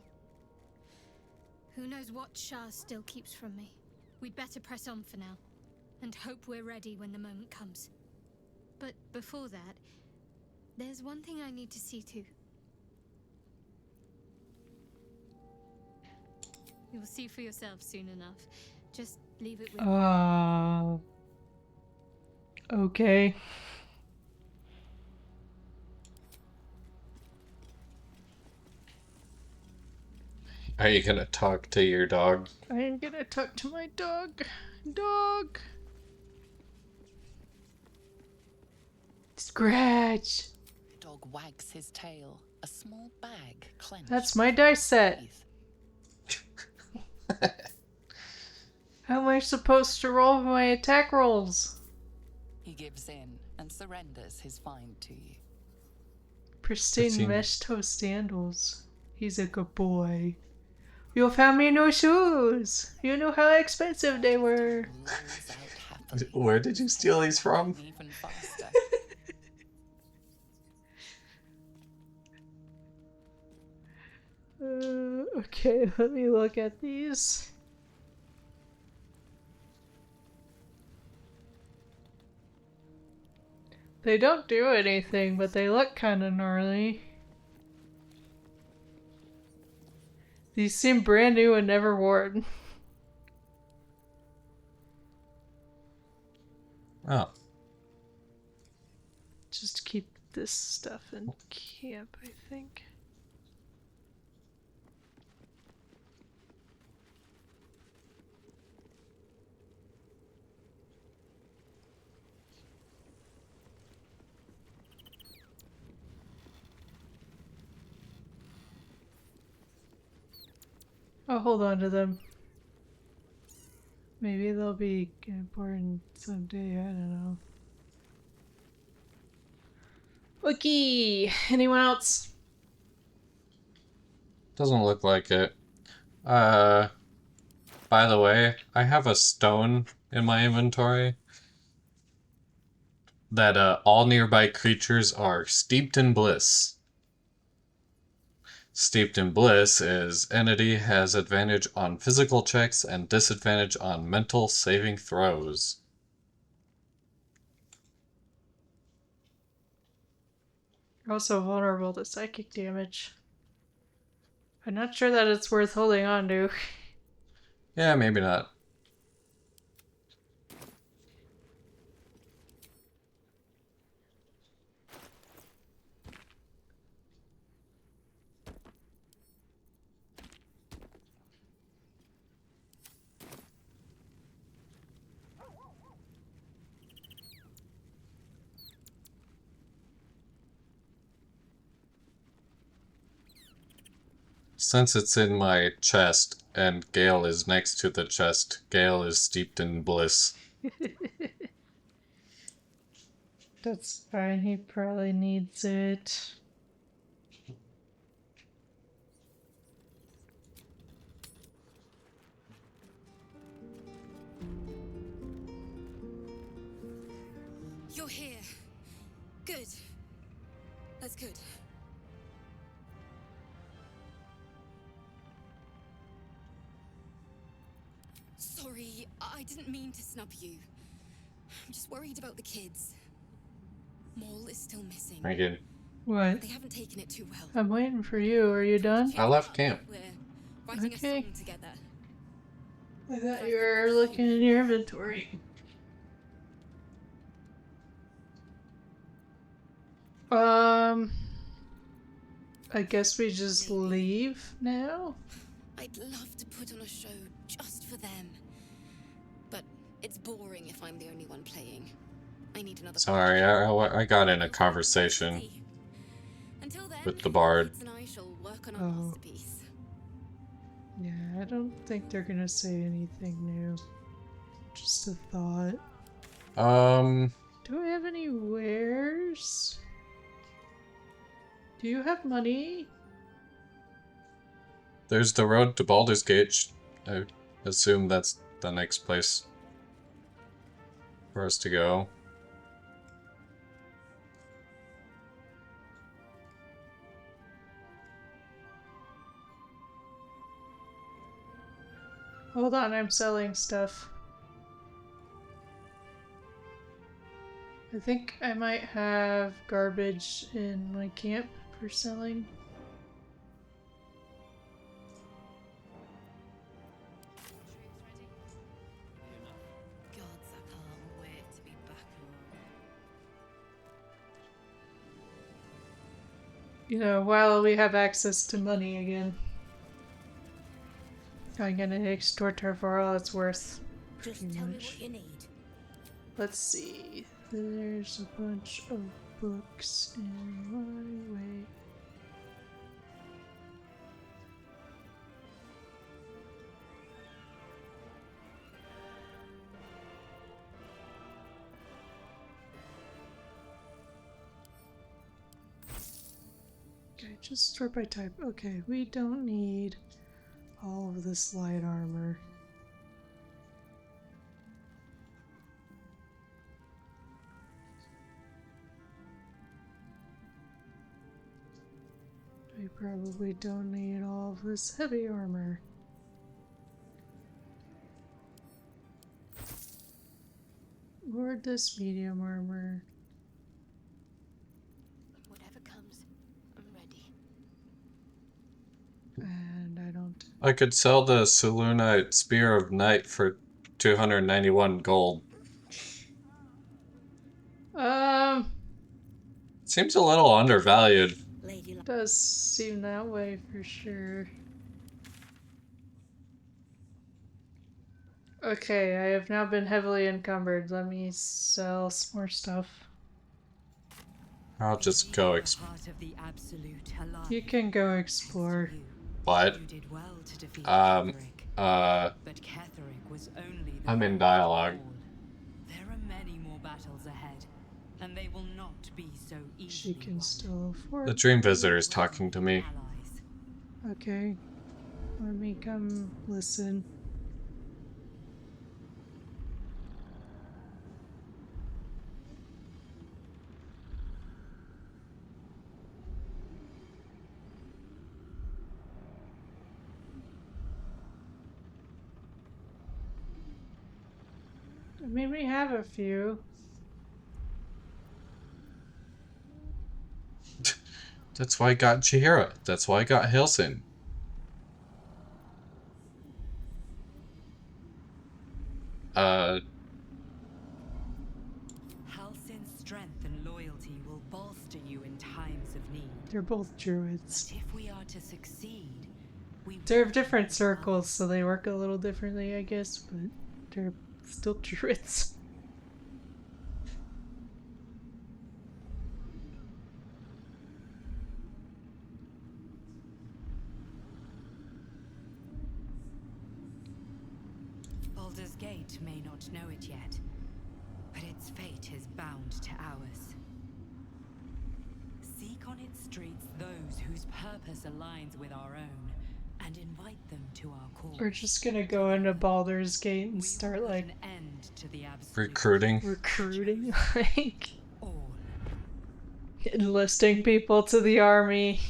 Who knows what Shah still keeps from me? We'd better press on for now, and hope we're ready when the moment comes. But before that, there's one thing I need to see to. You'll see for yourself soon enough. Just leave it with me. Okay. Are you gonna talk to your dog? I am gonna talk to my dog. Dog! Scratch! The dog wags his tail, a small bag clenched. That's my dice set. How am I supposed to roll my attack rolls? He gives in and surrenders his find to you. Pristine mesh toe sandals. He's a good boy. You found me new shoes. You knew how expensive they were. Where did you steal these from? Even faster. Okay, let me look at these. They don't do anything, but they look kind of gnarly. These seem brand new and never worn. Oh. Just keep this stuff in camp, I think. I'll hold on to them. Maybe they'll be important someday, I don't know. Okay, anyone else? Doesn't look like it. By the way, I have a stone in my inventory that all nearby creatures are steeped in bliss. Steeped in bliss is entity has advantage on physical checks and disadvantage on mental saving throws. You're also vulnerable to psychic damage. I'm not sure that it's worth holding on to. Yeah, maybe not. Since it's in my chest and Gale is next to the chest, Gale is steeped in bliss. That's fine, he probably needs it. You're here. Good. That's good. Sorry, I didn't mean to snub you. I'm just worried about the kids. Maul is still missing. Thank you. What? They haven't taken it too well. I'm waiting for you. Are you done? I left camp. We're writing a Okay. song together. I thought you were looking in your inventory. I guess we just leave now? I'd love to put on a show just for them. But it's boring if I'm the only one playing. I need another. Sorry, I got in a conversation with the bard. And I shall work on a Oh. masterpiece. Yeah, I don't think they're gonna say anything new. Just a thought. Do I have any wares? Do you have money? There's the road to Baldur's Gate. I assume that's the next place for us to go. Hold on, I'm selling stuff. I think I might have garbage in my camp for selling. Gods, I can't wait to be back You know, while we have access to money again. I'm gonna extort her for all it's worth. Just tell me what you need. Let's see. There's a bunch of books in my way. Okay, just sort by type. Okay, we don't need all of this light armor. We probably don't need all of this heavy armor. Or this medium armor. Whatever comes, I'm ready. And I don't... I could sell the Selûnite Spear of Night for 291 gold. Seems a little undervalued. Does seem that way for sure. Okay, I have now been heavily encumbered. Let me sell some more stuff. I'll just go You can go explore. What? I'm in dialogue. There are many more battles ahead, and they will not be so easy. She can still afford. The Dream Visitor is talking to me. Okay. Let me come listen. I mean, we have a few. That's why I got Chihira. That's why I got Halsin. Halsin's strength and loyalty will bolster you in times of need. They're both druids. But if we are to succeed, they're different circles, so they work a little differently, I guess, but they're still druids. Baldur's Gate may not know it yet, but its fate is bound to ours. Seek on its streets those whose purpose aligns with our own, and invite them to our cause. We're just gonna go into Baldur's Gate and start like recruiting, like enlisting people to the army.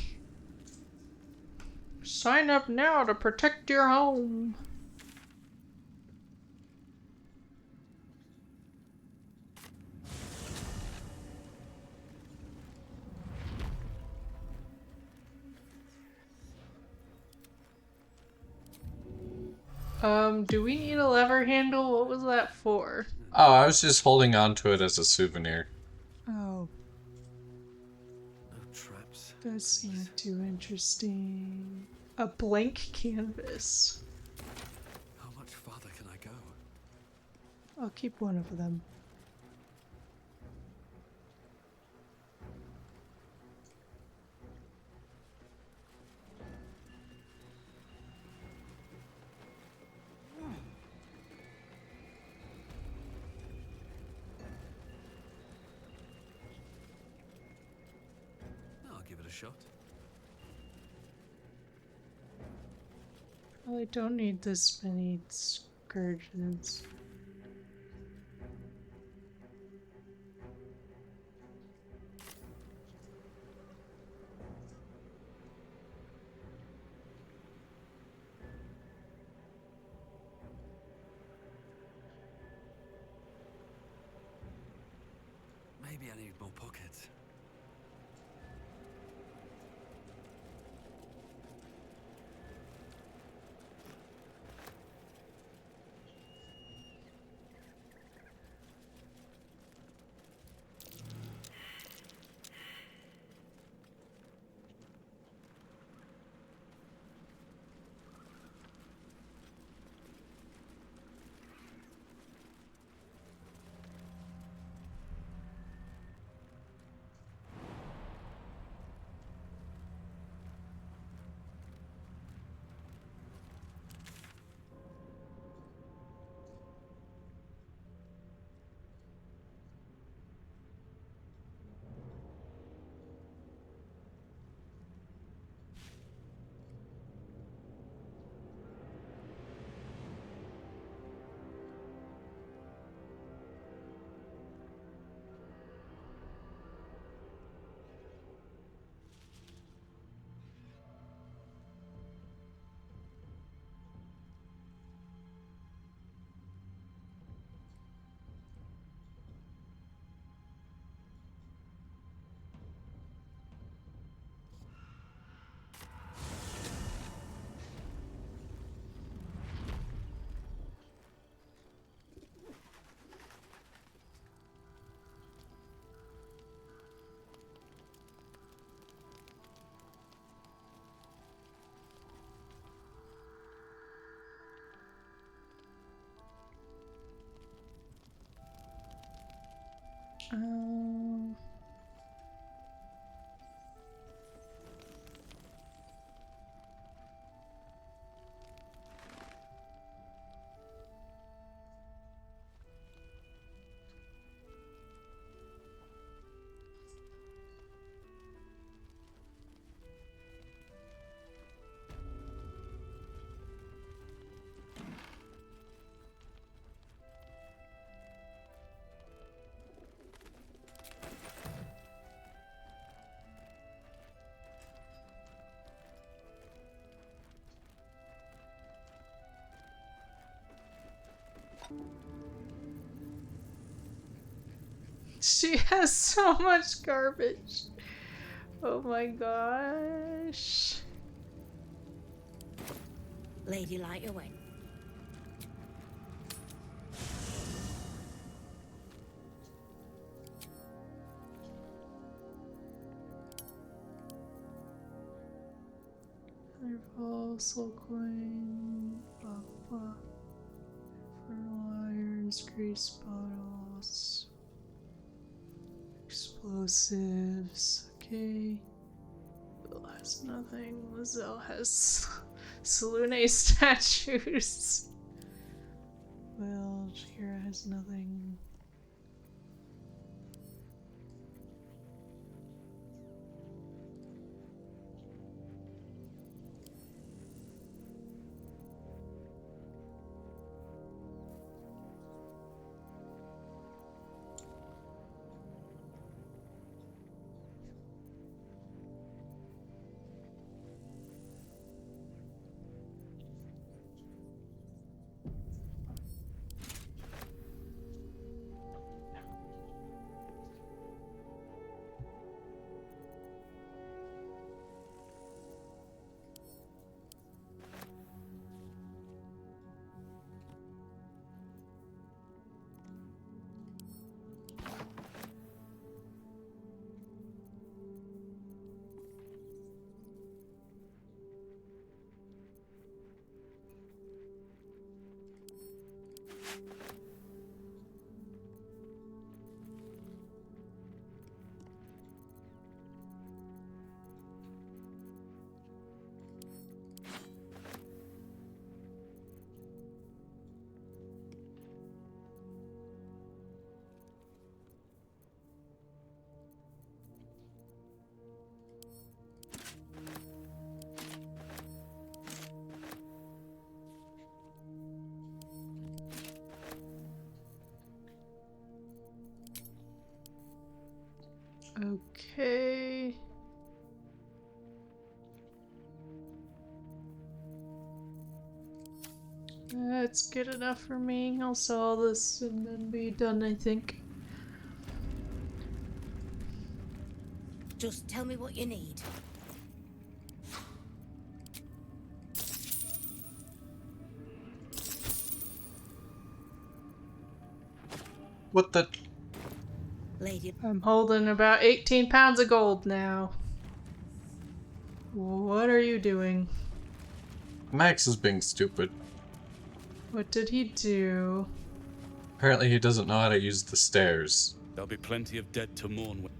Sign up now to protect your home. Do we need a lever handle? What was that for? Oh, I was just holding on to it as a souvenir. Oh. No traps. That's not too interesting. A blank canvas. How much farther can I go? I'll keep one of them. Shot. Probably don't need this many scourges. Maybe I need more pockets. She has so much garbage. Oh my gosh. Lady, light your way. Fireball, soul coin, blah. Infernal irons, grease bottles, explosives. Okay. Bill has nothing. Lizelle has Selune statues. Well, Shira has nothing. Okay. That's good enough for me. I'll sell all this and then be done, I think. Just tell me what you need. What the? Lady. I'm holding about 18 pounds of gold now. What are you doing? Max is being stupid. What did he do? Apparently he doesn't know how to use the stairs. There'll be plenty of dead to mourn with.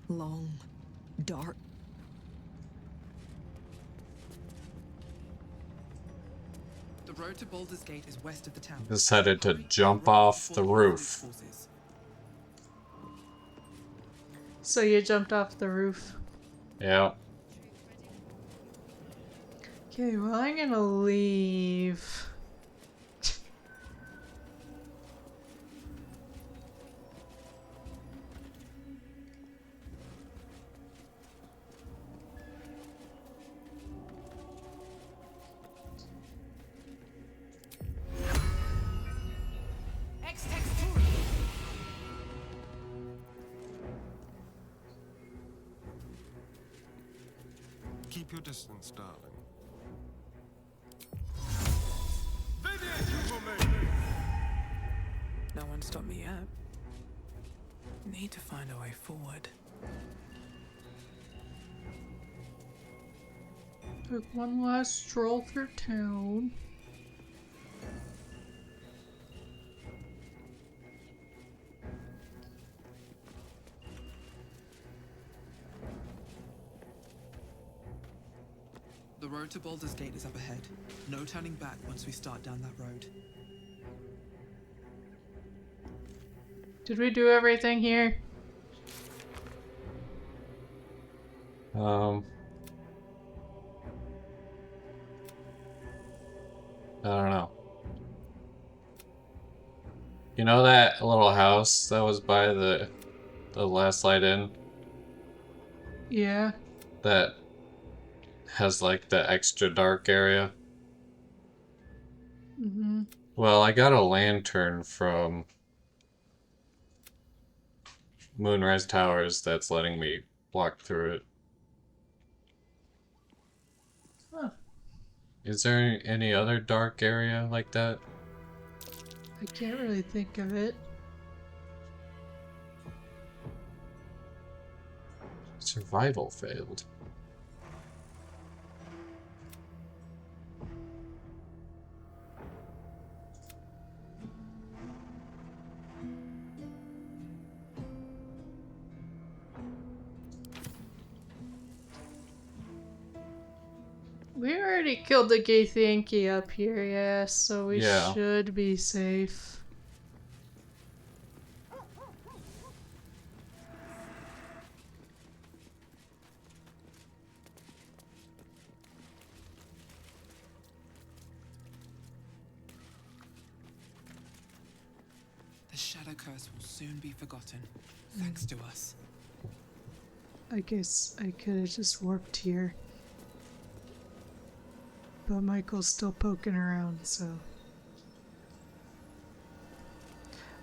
Long, dark. The road to Baldur's Gate is west of the town. Decided to jump off the roof. So you jumped off the roof? Yeah. Okay, well I'm gonna leave. Keep your distance, darling. No one stopped me yet. Need to find a way forward. Took one last stroll through town. The road to Baldur's Gate is up ahead. No turning back once we start down that road. Did we do everything here? I don't know. You know that little house that was by the last light in? Yeah. That has like the extra dark area? Mm-hmm. Well, I got a lantern from Moonrise Towers that's letting me walk through it. Huh. Is there any other dark area like that? I can't really think of it. Survival failed. We already killed the Gaythanki up here, yeah, so we should be safe. The Shadow Curse will soon be forgotten, thanks to us. I guess I could have just warped here. But Michael's still poking around, so...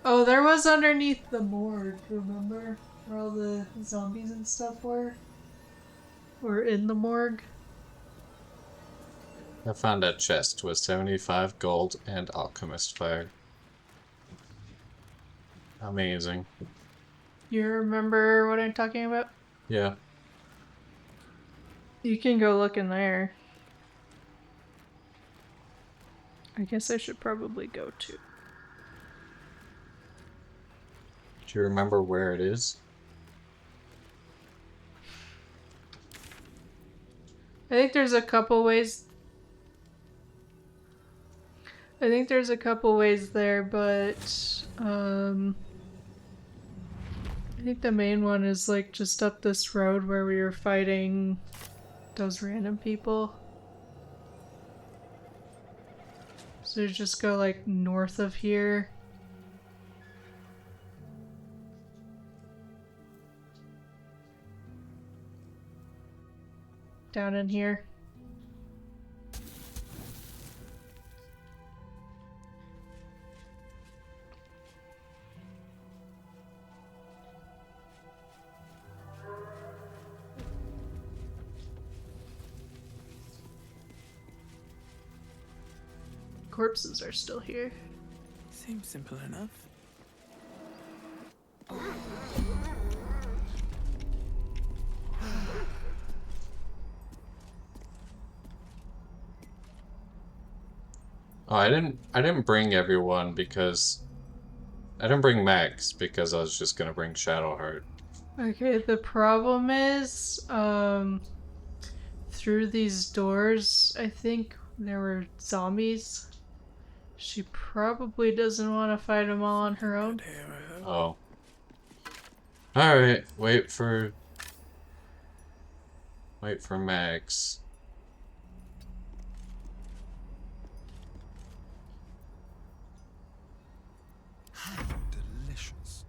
Oh, there was underneath the morgue, remember? Where all the zombies and stuff were? Or in the morgue? I found a chest with 75 gold and alchemist fire. Amazing. You remember what I'm talking about? Yeah. You can go look in there. I guess I should probably go too. Do you remember where it is? I think there's a couple ways. I think there's a couple ways there, but I think the main one is like just up this road where we were fighting those random people. So just go like north of here. Down in here. Corpses are still here. Seems simple enough. Oh, I didn't bring everyone because I didn't bring Max because I was just gonna bring Shadowheart. Okay, the problem is, through these doors, I think there were zombies. She probably doesn't want to fight them all on her own. Oh. Alright, wait for Max. Delicious.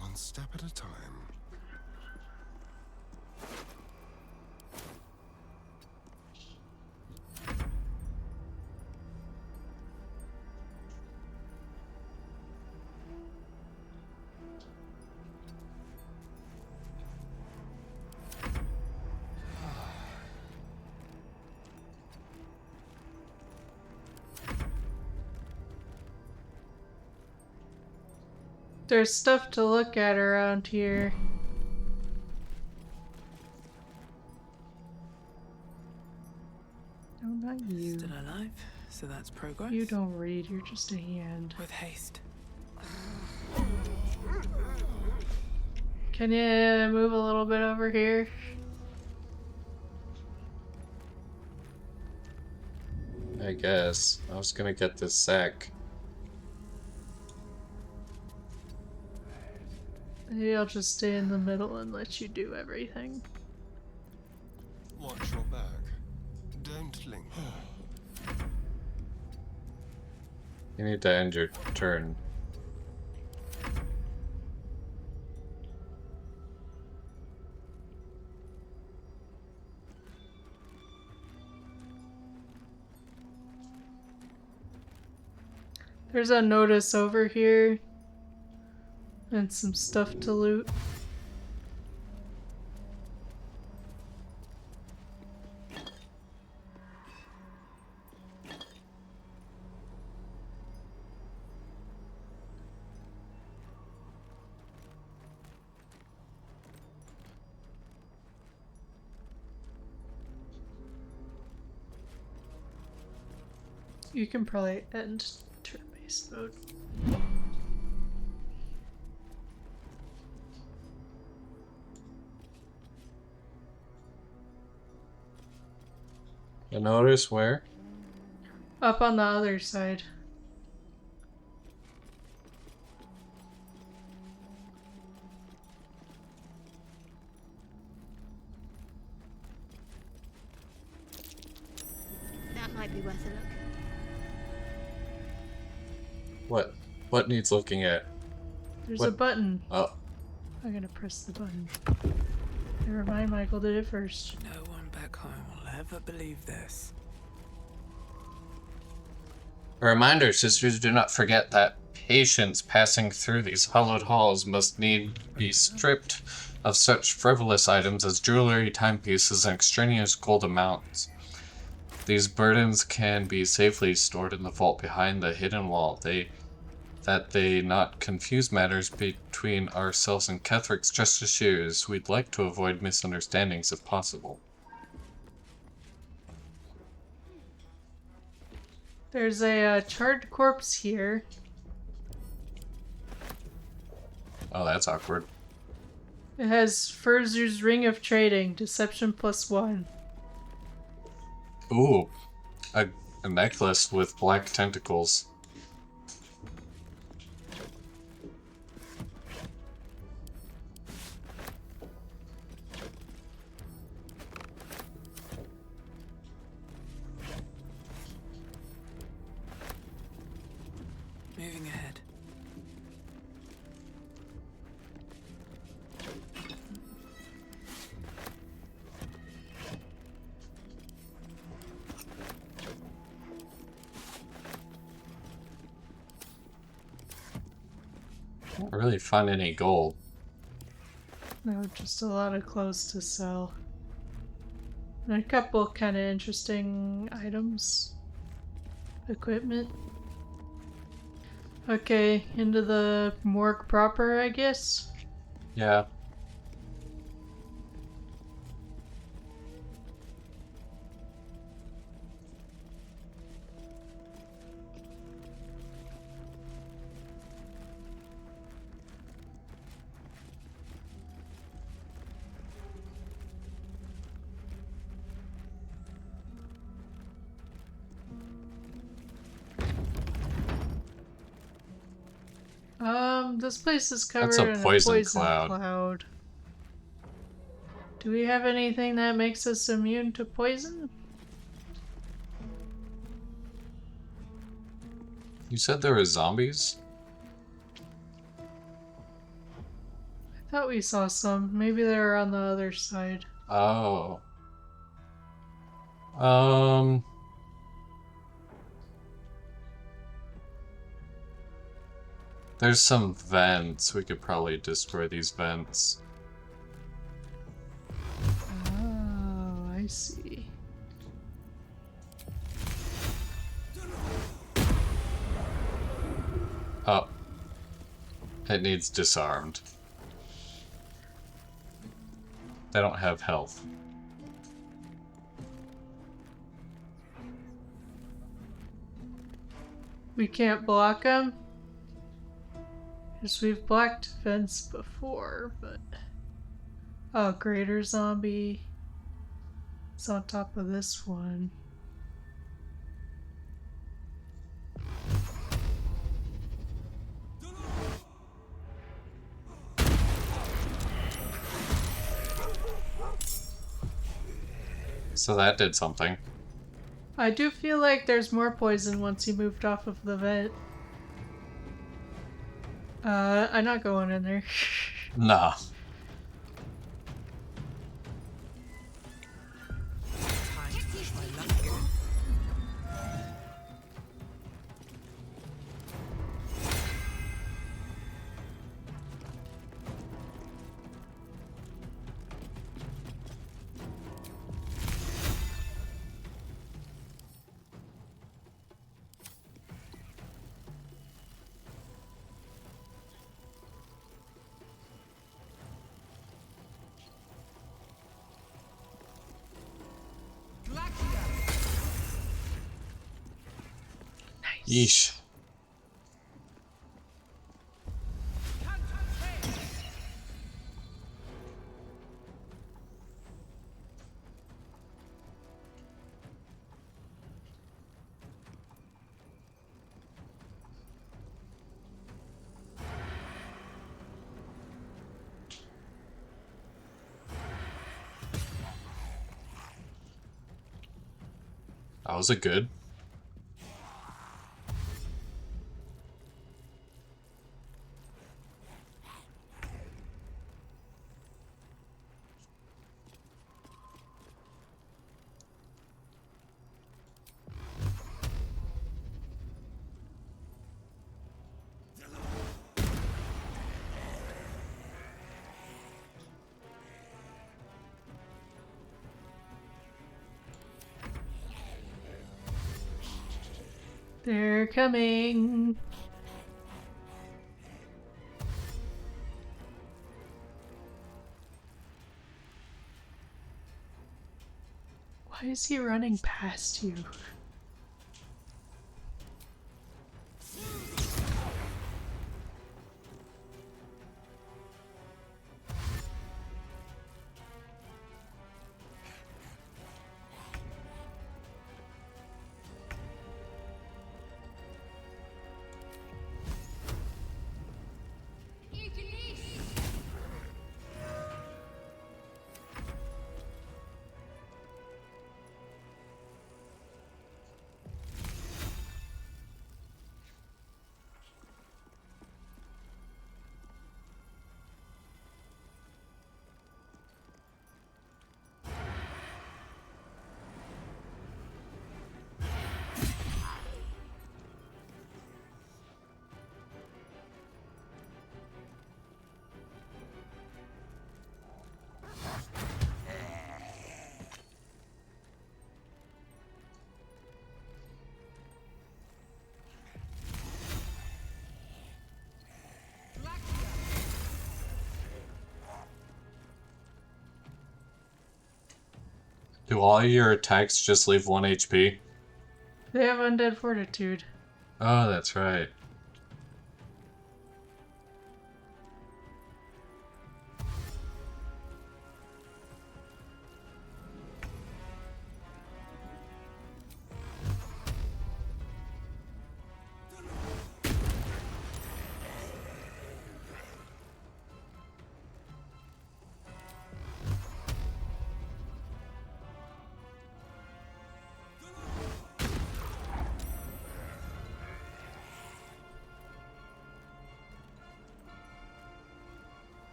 One step at a time. There's stuff to look at around here. No, not you. Still alive, so that's progress. You don't read, you're just a hand. With haste. Can you move a little bit over here? I guess. I was gonna get this sack. Maybe I'll just stay in the middle and let you do everything. Watch your back. Don't linger. You need to end your turn. There's a notice over here. And some stuff to loot. You can probably end turn-based mode. The notice where? Up on the other side. That might be worth a look. What? What needs looking at? There's what? A button. Oh. I'm gonna press the button. Never mind, Michael did it first. No one back home will ever believe this. A reminder, sisters, do not forget that patients passing through these hallowed halls must need be stripped of such frivolous items as jewelry, timepieces, and extraneous gold amounts. These burdens can be safely stored in the vault behind the hidden wall. That they not confuse matters between ourselves and Kethric's just as shears. We'd like to avoid misunderstandings if possible. There's a charred corpse here. Oh, that's awkward. It has Furzer's Ring of Trading, Deception +1. Ooh, a necklace with black tentacles. Moving ahead. Don't really find any gold. No, just a lot of clothes to sell. And a couple kind of interesting items. Equipment. Okay, into the morgue proper, I guess? Yeah. This place is covered That's a in poison a poison cloud. cloud. Do we have anything that makes us immune to poison? You said there were zombies? I thought we saw some. Maybe they're on the other side. Oh. There's some vents. We could probably destroy these vents. Oh, I see. Oh. It needs disarmed. They don't have health. We can't block them? Because we've blocked vents before, but... Oh, greater zombie. It's on top of this one. So that did something. I do feel like there's more poison once he moved off of the vent. I'm not going in there. Nah. Yeesh. That was a good. They're coming. Why is he running past you? Do all your attacks just leave 1 HP? They have undead fortitude. Oh, that's right.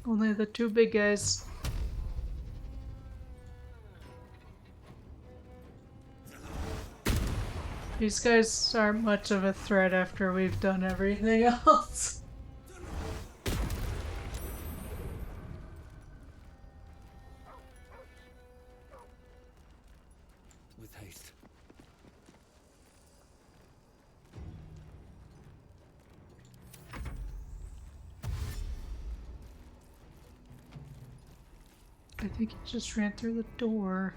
Only the two big guys. These guys aren't much of a threat after we've done everything else. With haste. I think he just ran through the door.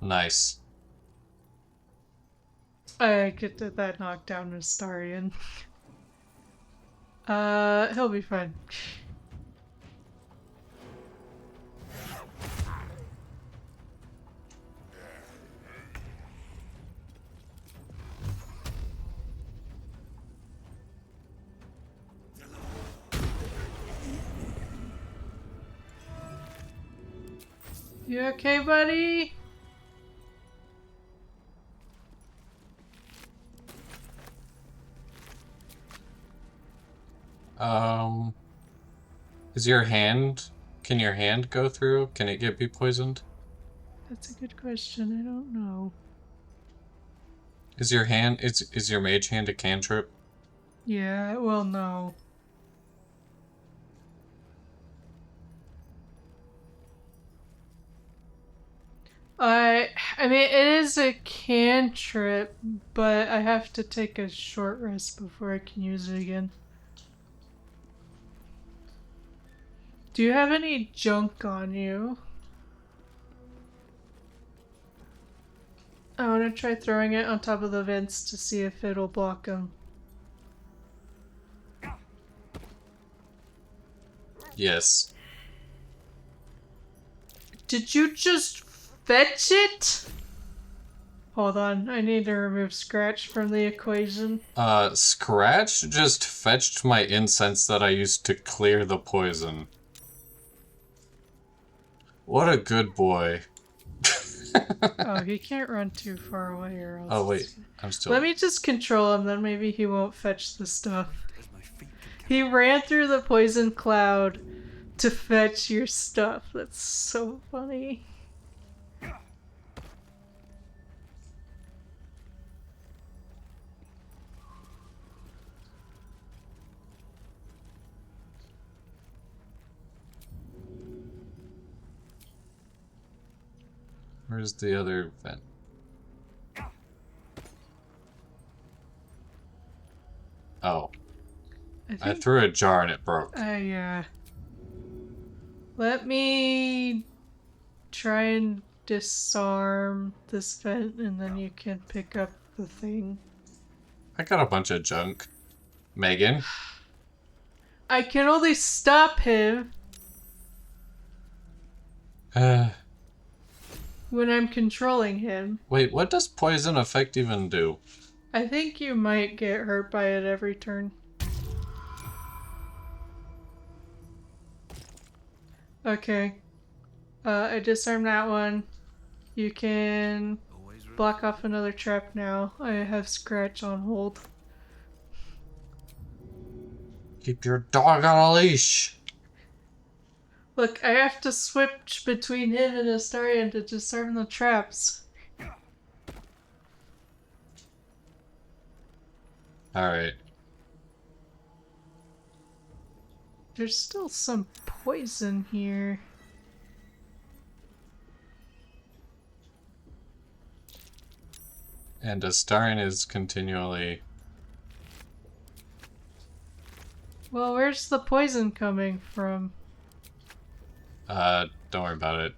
Nice. I get that knockdown Astarion. He'll be fine. You okay, buddy? Is your hand... Can your hand go through? Can it be poisoned? That's a good question. I don't know. Is your hand... Is your mage hand a cantrip? Yeah, well, no. I mean, it is a cantrip, but I have to take a short rest before I can use it again. Do you have any junk on you? I want to try throwing it on top of the vents to see if it'll block them. Yes. Did you just fetch it? Hold on, I need to remove Scratch from the equation. Scratch just fetched my incense that I used to clear the poison. What a good boy. Oh, he can't run too far away or else. Oh wait, I'm still... Let me just control him, then maybe he won't fetch the stuff. He ran through the poison cloud to fetch your stuff. That's so funny. Where's the other vent? Oh. I threw a jar and it broke. Yeah. Let me try and disarm this vent and then you can pick up the thing. I got a bunch of junk. Megan? I can only stop him when I'm controlling him. Wait, what does poison effect even do? I think you might get hurt by it every turn. Okay. I disarmed that one. You can block off another trap now. I have Scratch on hold. Keep your dog on a leash. Look, I have to switch between him and Astarion to disarm the traps. Alright. There's still some poison here. And Astarion is continually... Well, where's the poison coming from? Don't worry about it.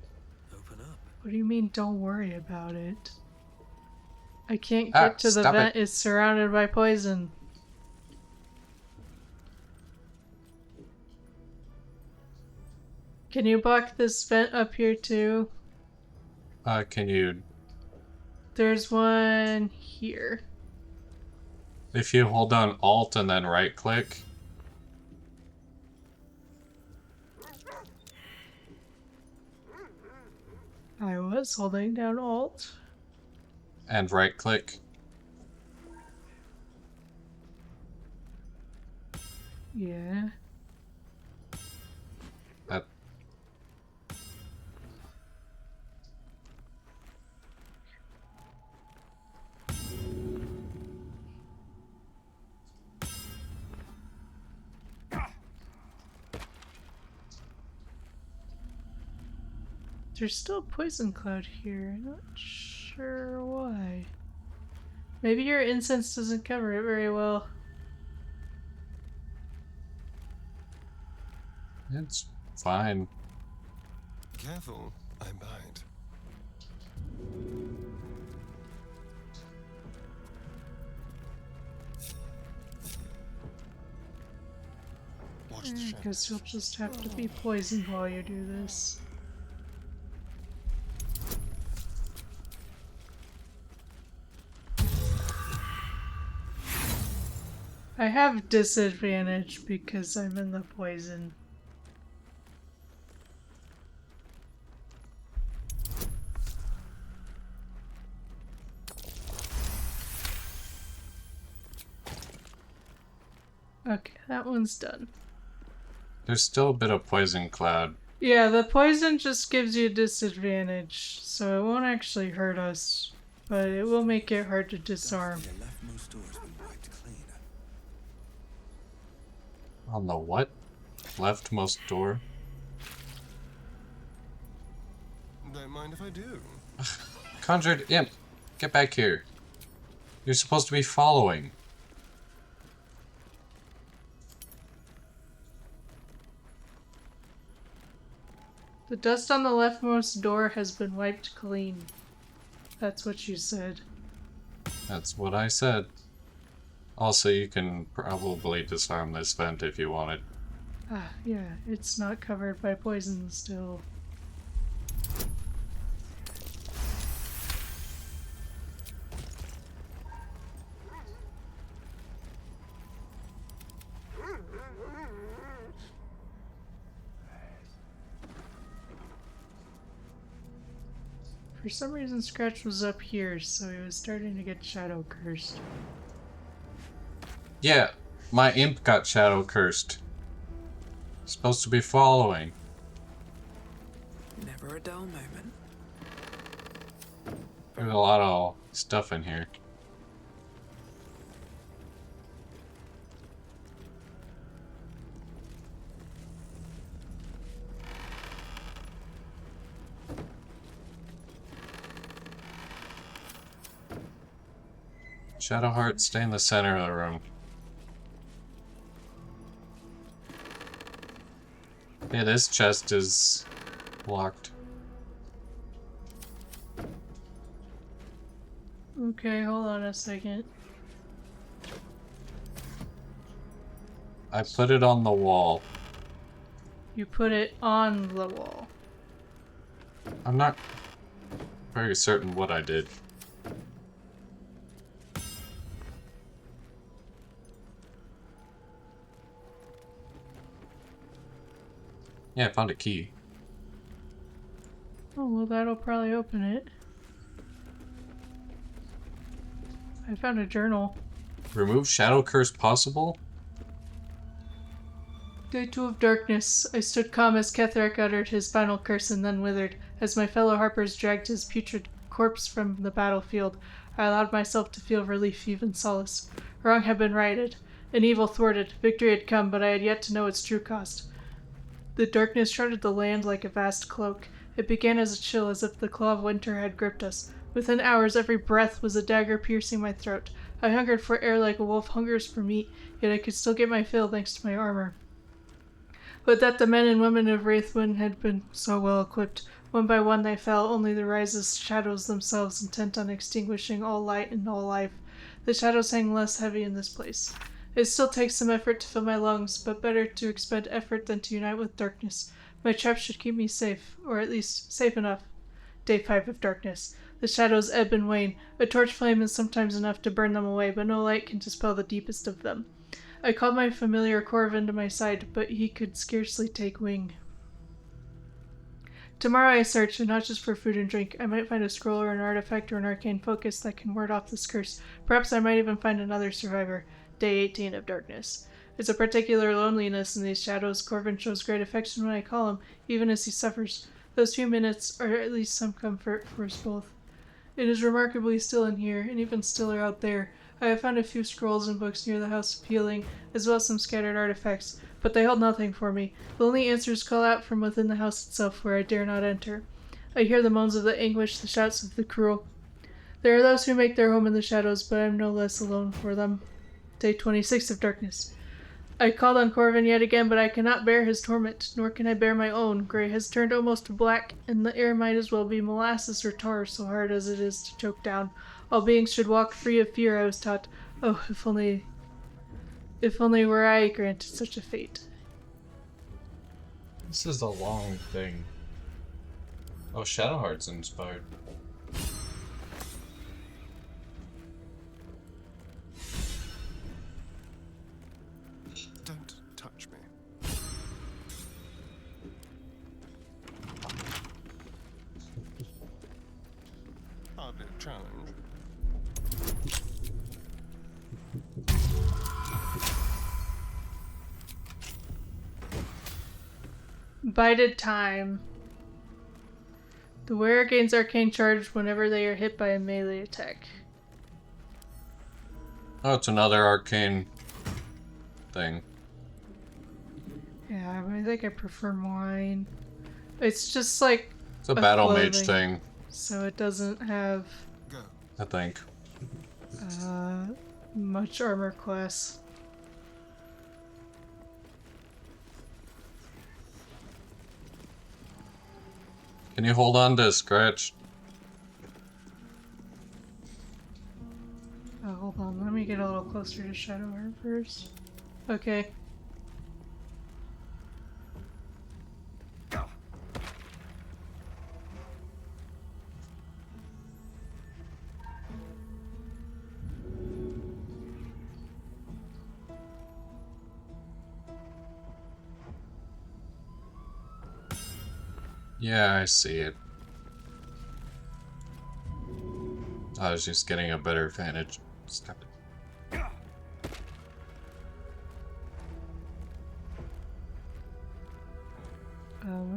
What do you mean, don't worry about it? I can't get to the vent. It. It's surrounded by poison. Can you block this vent up here too? Can you? There's one here. If you hold down Alt and then right click. I was holding down Alt. And right click. Yeah. That. There's still a poison cloud here. I'm not sure why. Maybe your incense doesn't cover it very well. It's fine. Careful, I bite. I guess you'll just have to be poisoned while you do this. I have disadvantage because I'm in the poison. Okay, that one's done. There's still a bit of poison cloud. Yeah, the poison just gives you disadvantage, so it won't actually hurt us, but it will make it hard to disarm. On the what? Leftmost door? Don't mind if I do. Conjured imp, get back here. You're supposed to be following. The dust on the leftmost door has been wiped clean. That's what you said. That's what I said. Also, you can probably disarm this vent if you wanted. Ah, yeah, it's not covered by poison still. For some reason, Scratch was up here, so he was starting to get shadow cursed. Yeah, my imp got shadow cursed. Supposed to be following. Never a dull moment. There's a lot of stuff in here. Shadowheart, stay in the center of the room. Yeah, this chest is locked. Okay, hold on a second. I put it on the wall. You put it on the wall. I'm not very certain what I did. Yeah, I found a key. Oh, well, that'll probably open it. I found a journal. Remove shadow curse possible? Day 2 of darkness. I stood calm as Ketherick uttered his final curse and then withered. As my fellow harpers dragged his putrid corpse from the battlefield, I allowed myself to feel relief, even solace. Wrong had been righted, and evil thwarted. Victory had come, but I had yet to know its true cost. The darkness shrouded the land like a vast cloak. It began as a chill, as if the claw of winter had gripped us. Within hours, every breath was a dagger piercing my throat. I hungered for air like a wolf hungers for meat, yet I could still get my fill thanks to my armor. But that the men and women of Wraithwind had been so well equipped One by one they fell, only to rise as shadows themselves, intent on extinguishing all light and all life. The shadows hang less heavy in this place. It still takes some effort to fill my lungs, but better to expend effort than to unite with darkness. My trap should keep me safe, or at least safe enough. Day 5 of darkness. The shadows ebb and wane. A torch flame is sometimes enough to burn them away, but no light can dispel the deepest of them. I called my familiar Corvin to my side, but he could scarcely take wing. Tomorrow I search, and not just for food and drink. I might find a scroll or an artifact or an arcane focus that can ward off this curse. Perhaps I might even find another survivor. Day 18 of darkness. It's a particular loneliness in these shadows. Corvin shows great affection when I call him, even as he suffers. Those few minutes are at least some comfort for us both. It is remarkably still in here, and even stiller out there. I have found a few scrolls and books near the House of Healing, as well as some scattered artifacts, but they hold nothing for me. The only answers call out from within the house itself, where I dare not enter. I hear the moans of the anguish, the shouts of the cruel. There are those who make their home in the shadows, but I am no less alone for them. Day 26 of darkness. I called on Corvin yet again, but I cannot bear his torment, nor can I bear my own. Gray has turned almost black, and the air might as well be molasses or tar, so hard as it is to choke down. All beings should walk free of fear, I was taught. Oh, if only were I granted such a fate. This is a long thing. Oh, Shadowheart's inspired. Don't touch me. Hardly a challenge. Bided time. The wearer gains arcane charge whenever they are hit by a melee attack. Oh, it's another arcane thing. Yeah, I think I prefer mine. It's just like It's a battle clothing, mage thing. so it doesn't have I think. much armor class. Can you hold on to Scratch? Oh, hold on. Let me get a little closer to Shadowheart first. Okay. Yeah, I see it. I was just getting a better vantage. Stop it.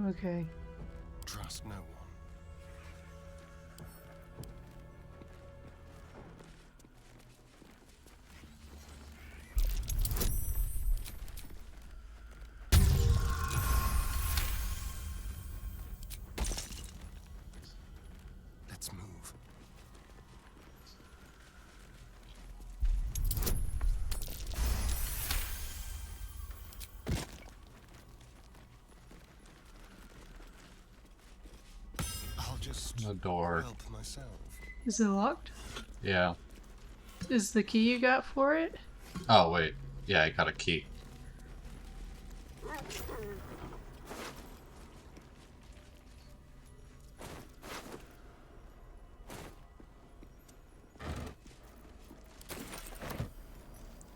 Okay. Trust no one. Let's move. I'll just The door. help myself. Is it locked? Yeah. Is the key you got for it? Oh, wait. Yeah, I got a key.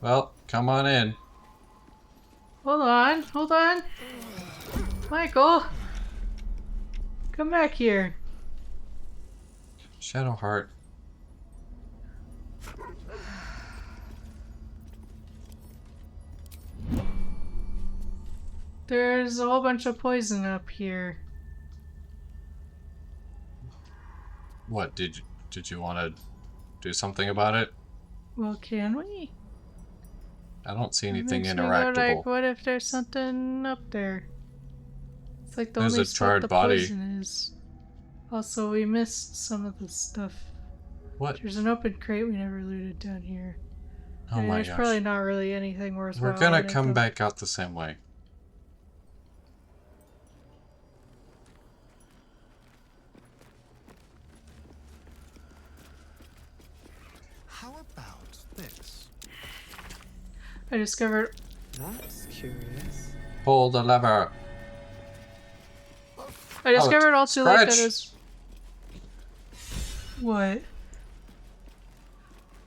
Well, come on in. Hold on, hold on. Michael! Come back here. Shadowheart. There's a whole bunch of poison up here. What, did you want to do something about it? Well, can we? I don't see anything Makes me go interactable. like, what if there's something up there? It's like the There's only a spot charred the body. poison is. Also, we missed some of the stuff. What? There's an open crate we never looted down here. Oh I mean, my there's gosh. probably not really anything worthwhile. We're gonna in it, come though. back out the same way. about this? I discovered. That's curious. Pull the lever. I discovered all too late that Scratch. is. What?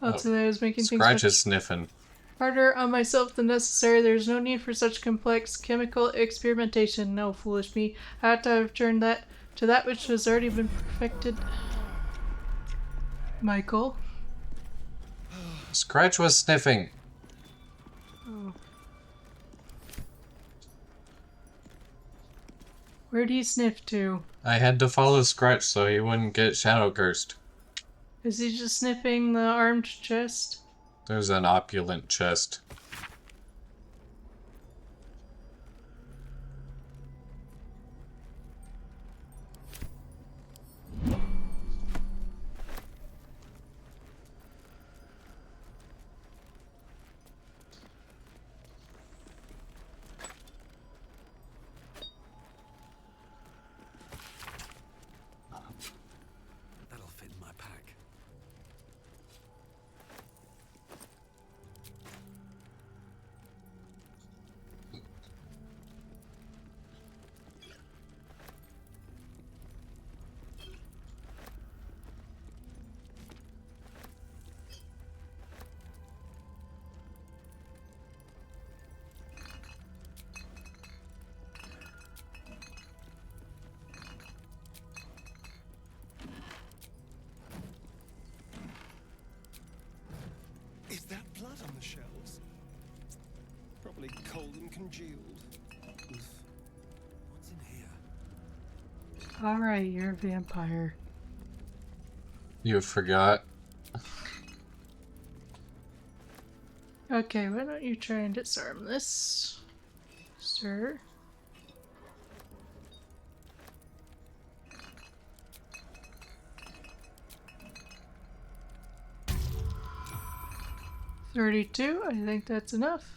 All too late is making things Scratch much is sniffing. harder on myself than necessary. There's no need for such complex chemical experimentation. No, foolish me. I had to have turned that to that which has already been perfected. Michael. Scratch was sniffing. Oh. Where'd he sniff to? I had to follow Scratch so he wouldn't get shadow cursed. Is he just sniffing the armed chest? There's an opulent chest. That'll fit in my pack. Is that blood on the shelves? Probably cold and congealed. Oof. What's in here? Alright, you're a vampire. You forgot. Okay, why don't you try and disarm this, sir? $32, I think that's enough.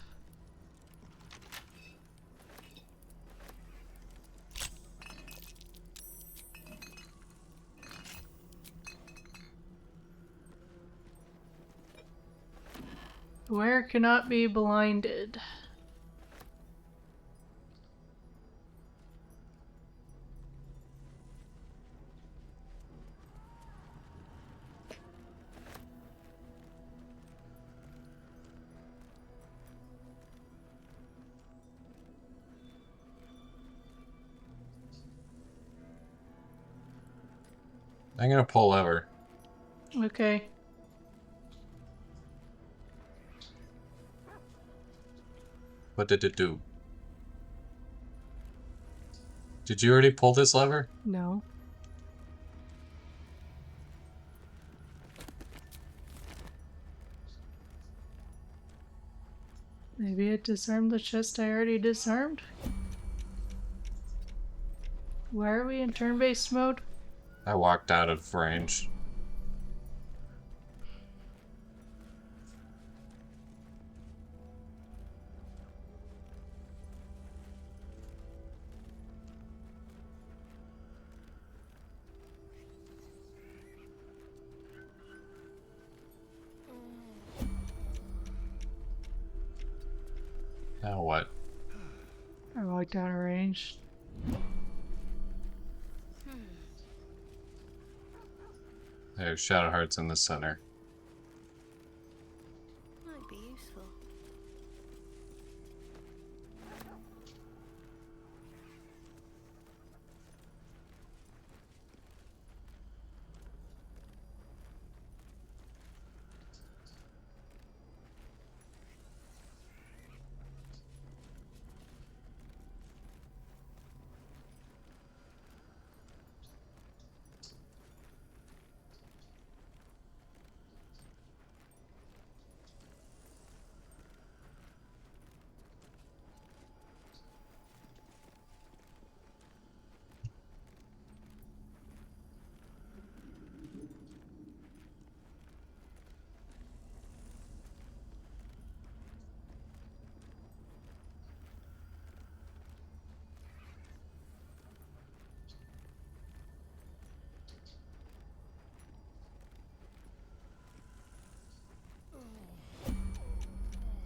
Where cannot be blinded. I'm gonna pull lever. Okay. What did it do? Did you already pull this lever? No. Maybe it disarmed the chest I already disarmed? Why are we in turn-based mode? I walked out of range. Now what? I walked out of range. There's Shadow Hearts in the center. Might be useful.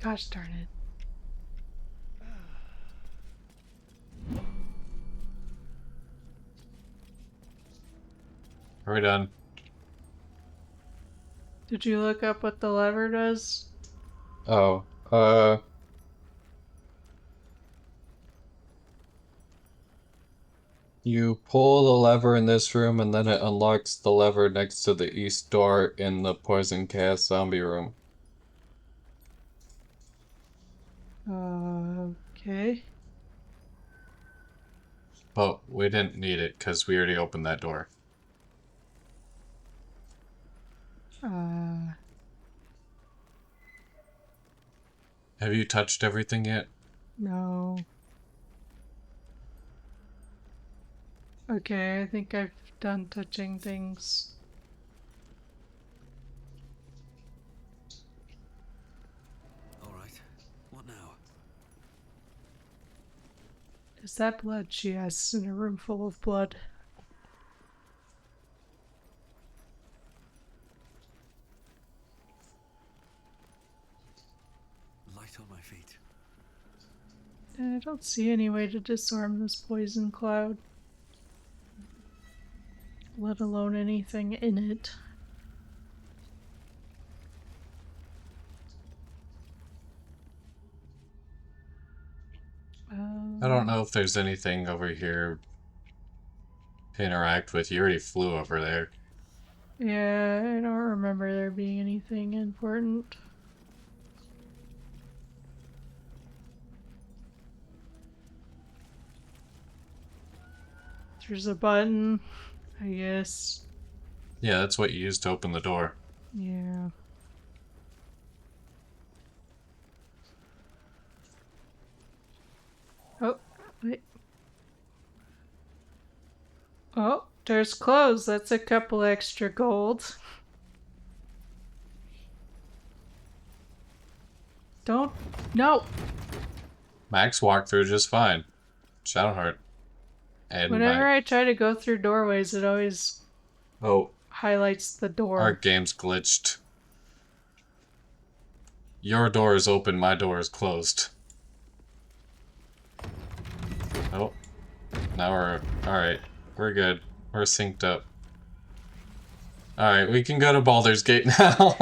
Gosh darn it. Are we done? Did you look up what the lever does? Oh, you pull the lever in this room and then it unlocks the lever next to the east door in the poison cast zombie room. Okay. But we didn't need it because we already opened that door. Have you touched everything yet? No. Okay, I think I've done touching things. Alright, what now? Is that blood? She asks in a room full of blood. Light on my feet. I don't see any way to disarm this poison cloud. Let alone anything in it. I don't know if there's anything over here to interact with. You already flew over there. Yeah, I don't remember there being anything important. There's a button, I guess. Yeah, that's what you used to open the door. Yeah. Oh, wait. Oh, there's clothes. That's a couple extra gold. Don't. No! Max walked through just fine. Shadowheart. And Whenever I try to go through doorways, it always highlights the door. Our game's glitched. Your door is open, my door is closed. Oh. Now we're... Alright. We're good. We're synced up. Alright, we can go to Baldur's Gate now.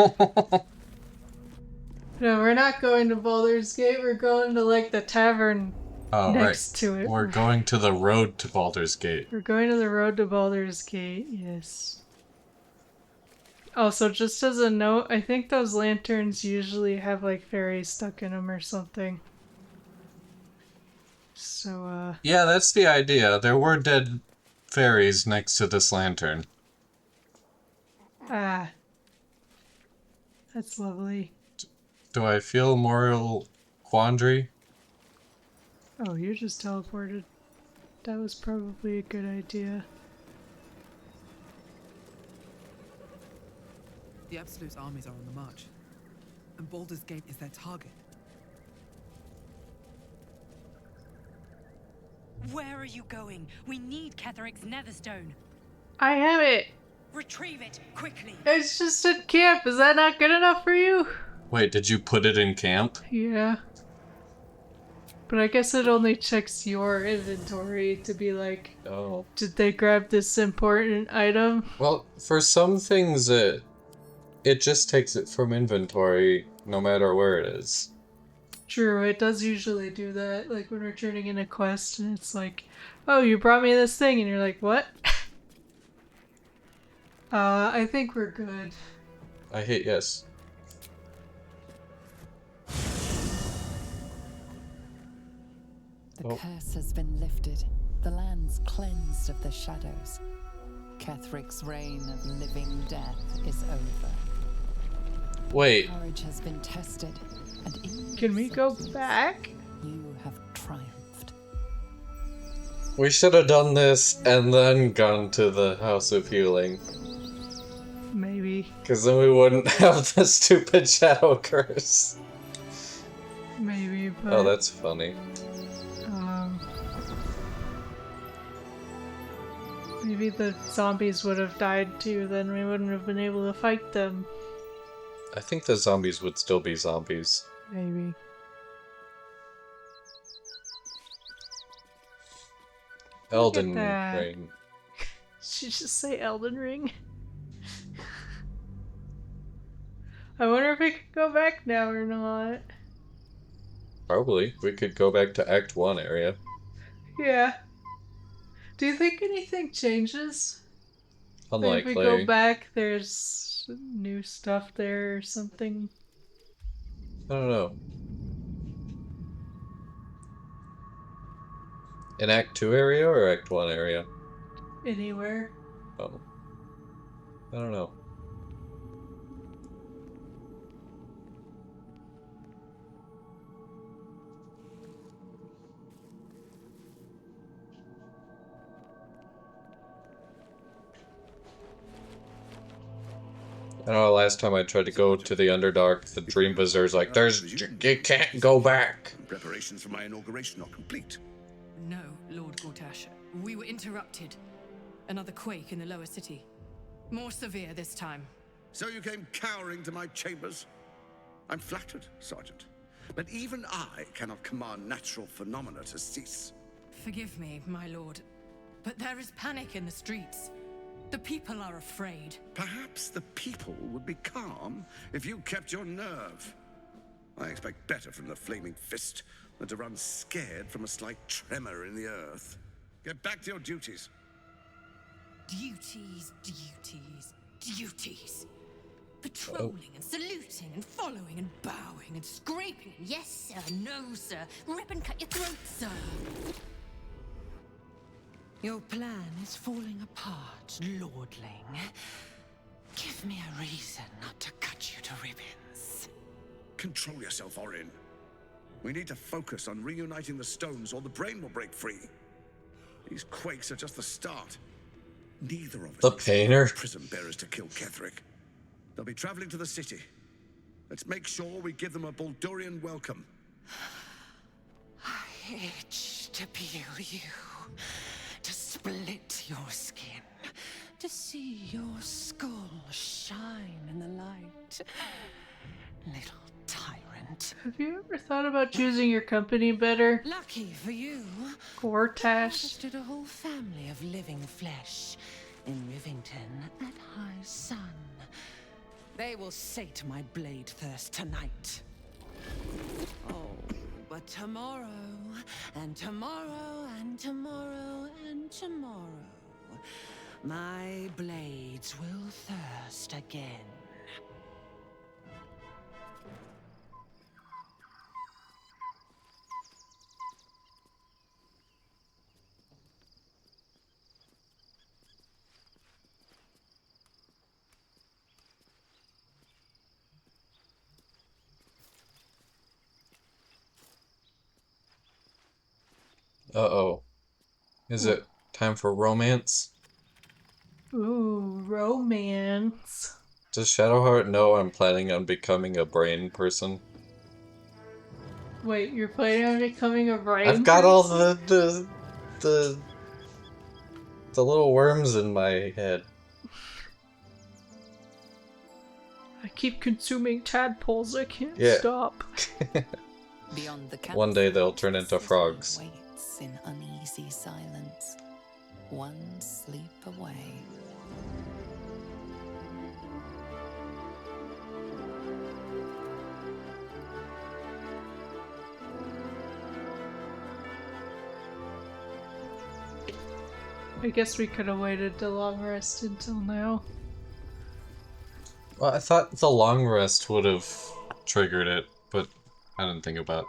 No, we're not going to Baldur's Gate. We're going to, like, the tavern next to it. We're going to the road to Baldur's Gate. We're going to the road to Baldur's Gate, yes. Also, just as a note, I think those lanterns usually have, like, fairies stuck in them or something. So, Yeah, that's the idea. There were dead fairies next to this lantern. Ah. That's lovely. Do I feel moral quandary? Oh, you just teleported. That was probably a good idea. The Absolute's armies are on the march, and Baldur's Gate is their target. Where are you going? We need Ketheric's Netherstone. I have it! Retrieve it, quickly! It's just at camp. Is that not good enough for you? Wait, did you put it in camp? Yeah. But I guess it only checks your inventory to be like, oh, did they grab this important item? Well, for some things it just takes it from inventory no matter where it is. True, it does usually do that, like when we're turning in a quest and it's like, oh, you brought me this thing, and you're like, what? I think we're good. I hate yes. The curse has been lifted. The land's cleansed of the shadows. Ketheric's reign of living death is over. Wait. Courage has been tested, and in Can we go back? You have triumphed. We should have done this and then gone to the House of Healing. Maybe. Because then we wouldn't have the stupid shadow curse. Maybe, but... Oh, that's funny. Maybe the zombies would have died too, then we wouldn't have been able to fight them. I think the zombies would still be zombies. Maybe. Elden Ring. Did you just say Elden Ring? I wonder if we could go back now or not. Probably. We could go back to Act 1 area. Yeah. Do you think anything changes? Unlikely. Like if we go back, there's new stuff there or something? I don't know. In Act 2 area or Act 1 area? Anywhere. Oh. I don't know. I know last time I tried to go to the Underdark, the Dream Bazaar's like, you can't go back. Preparations for my inauguration are complete. No, Lord Gortash. We were interrupted. Another quake in the lower city. More severe this time. So you came cowering to my chambers? I'm flattered, Sergeant. But even I cannot command natural phenomena to cease. Forgive me, my lord, but there is panic in the streets. The people are afraid. Perhaps the people would be calm if you kept your nerve. I expect better from the Flaming Fist than to run scared from a slight tremor in the earth. Get back to your duties. Duties, duties, duties. Patrolling and saluting and following and bowing and scraping. Yes, sir. No, sir. Rip and cut your throat, sir. Your plan is falling apart, lordling. Give me a reason not to cut you to ribbons. Control yourself, Orin. We need to focus on reuniting the stones or the brain will break free. These quakes are just the start. Neither of us the painter prison bearers to kill Ketherick. They'll be traveling to the city. Let's make sure we give them a Baldurian welcome. I itch to peel you, to split your skin, to see your skull shine in the light. Little tyrant. Have you ever thought about choosing your company better? Lucky for you, Gortash. harvested a whole family of living flesh in Rivington at high sun. They will sate my blade thirst tonight. Oh, but tomorrow, and tomorrow, and tomorrow, and tomorrow, my blades will thirst again. Uh-oh. Is it time for romance? Ooh, romance. Does Shadowheart know I'm planning on becoming a brain person? Wait, you're planning on becoming a brain I've got all person? the little worms in my head. I keep consuming tadpoles, I can't stop. Beyond the One day they'll turn into frogs. Waits in uneasy silence, one sleep away. I guess we could have waited the long rest until now. Well, I thought the long rest would have triggered it, but I didn't think about it.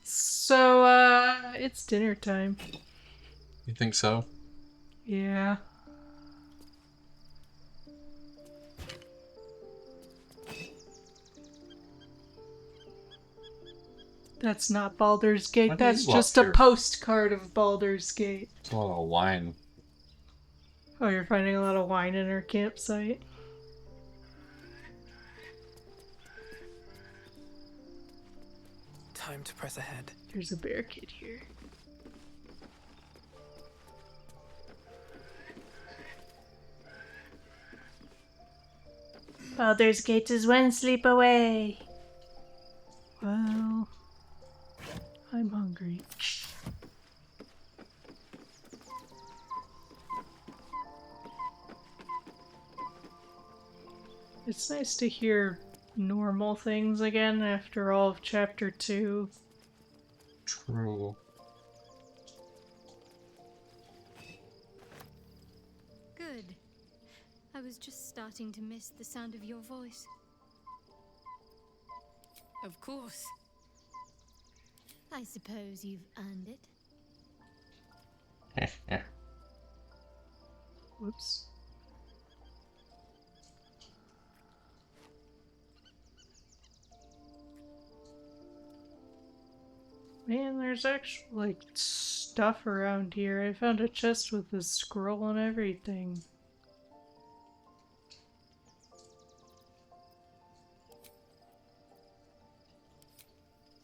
So, it's dinner time. You think so? Yeah. That's not Baldur's Gate, that's just a postcard of Baldur's Gate. It's a lot of wine. Oh, you're finding a lot of wine in our campsite? Time to press ahead. There's a bear kid here. Baldur's Gate is one sleep away. Well, I'm hungry. It's nice to hear normal things again after all of Chapter 2. True. Good. I was just starting to miss the sound of your voice. Of course. I suppose you've earned it. Whoops. Man, there's actual, like, stuff around here. I found a chest with a scroll and everything.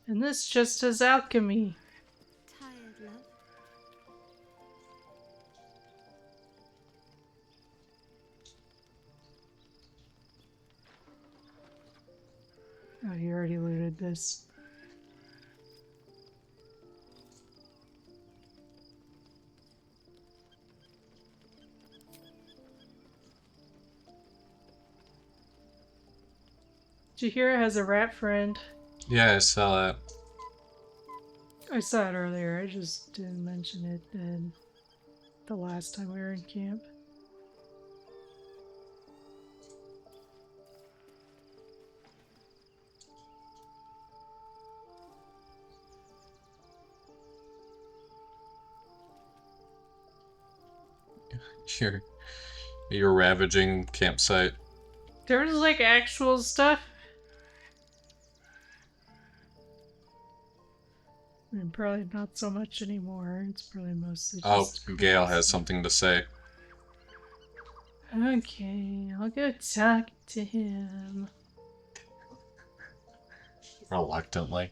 And this just has alchemy. Tired, love? Oh, you already looted this. Jahira has a rat friend. Yeah, I saw that. I saw it earlier, I just didn't mention it the last time we were in camp. Your ravaging campsite. There's like actual stuff. I mean, probably not so much anymore. It's probably mostly just... Oh, Gale has something to say. Okay, I'll go talk to him. Reluctantly.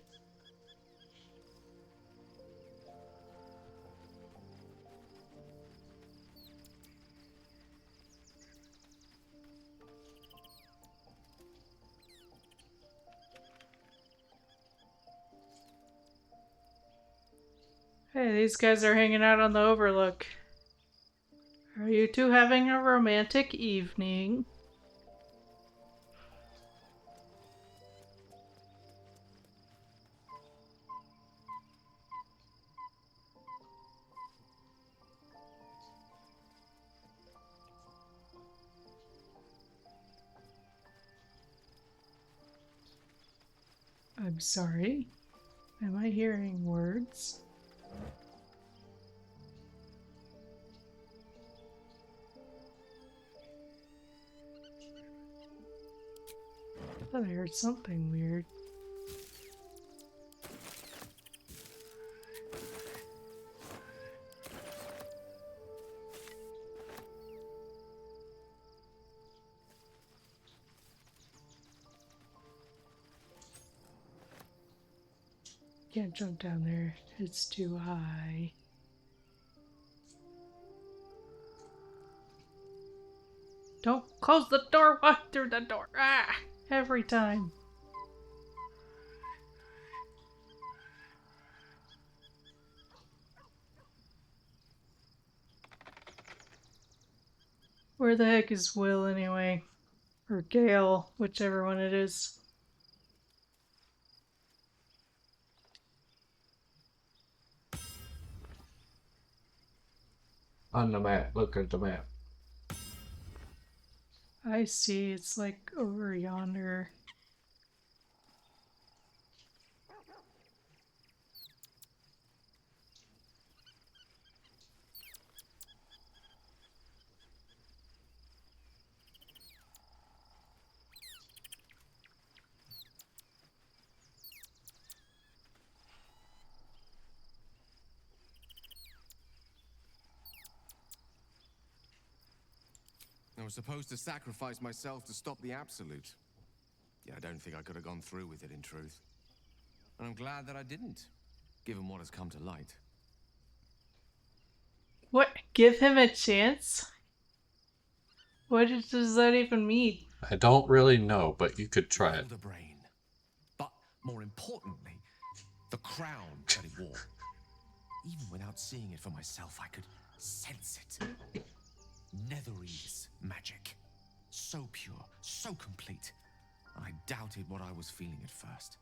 Hey, these guys are hanging out on the overlook. Are you two having a romantic evening? I'm sorry. Am I hearing words? I thought I heard something weird. Can't jump down there. It's too high. Don't close the door! Walk through the door! Ah! Every time. Where the heck is Will anyway? Or Gale, whichever one it is. On the map, look at the map. I see, it's like over yonder. I was supposed to sacrifice myself to stop the Absolute. Yeah, I don't think I could have gone through with it, in truth. And I'm glad that I didn't, given what has come to light. What? Give him a chance? What does that even mean? I don't really know, but you could try it. Brain. But more importantly, the crown that it wore. Even without seeing it for myself, I could sense it. Netherese magic. So pure, so complete. I doubted what I was feeling at first.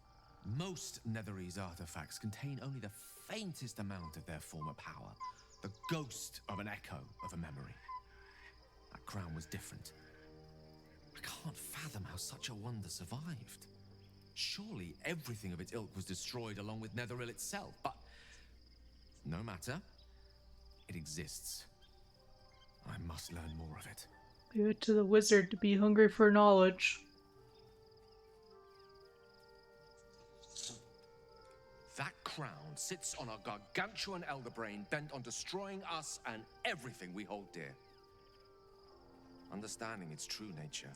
Most Netherese artifacts contain only the faintest amount of their former power, the ghost of an echo of a memory. That crown was different. I can't fathom how such a wonder survived. Surely everything of its ilk was destroyed along with Netheril itself, but no matter. It exists. I must learn more of it. Leave it to the wizard to be hungry for knowledge. That crown sits on a gargantuan elder brain bent on destroying us and everything we hold dear. Understanding its true nature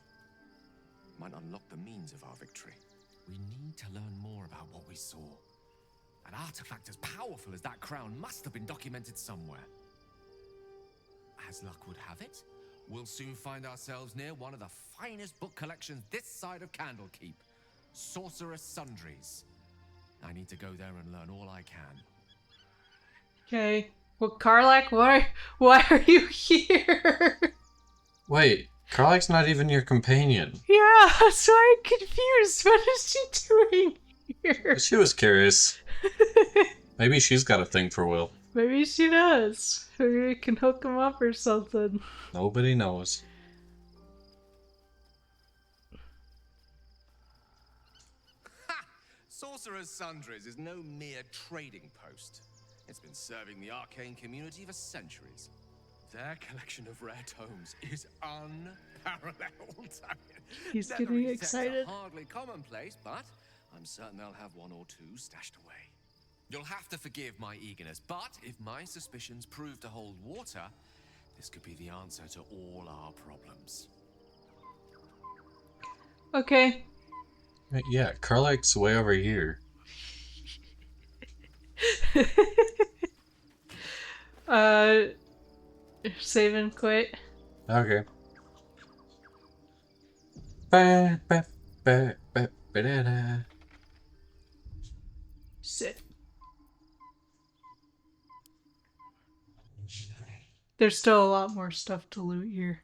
might unlock the means of our victory. We need to learn more about what we saw. An artifact as powerful as that crown must have been documented somewhere. As luck would have it, we'll soon find ourselves near one of the finest book collections this side of Candlekeep, Sorceress Sundries. I need to go there and learn all I can. Okay. Well, Karlach, why are you here? Wait, Karlach's not even your companion. Yeah, so I'm confused. What is she doing here? She was curious. Maybe she's got a thing for Will. Maybe she does. Maybe we can hook him up or something. Nobody knows. Sorcerer's Sundries is no mere trading post. It's been serving the arcane community for centuries. Their collection of rare tomes is unparalleled. He's getting Netherese excited. sets are hardly commonplace, but I'm certain they'll have one or two stashed away. You'll have to forgive my eagerness, but if my suspicions prove to hold water, this could be the answer to all our problems. Okay. Yeah, Karlach's way over here. Save and quit. Okay. Sit. There's still a lot more stuff to loot here.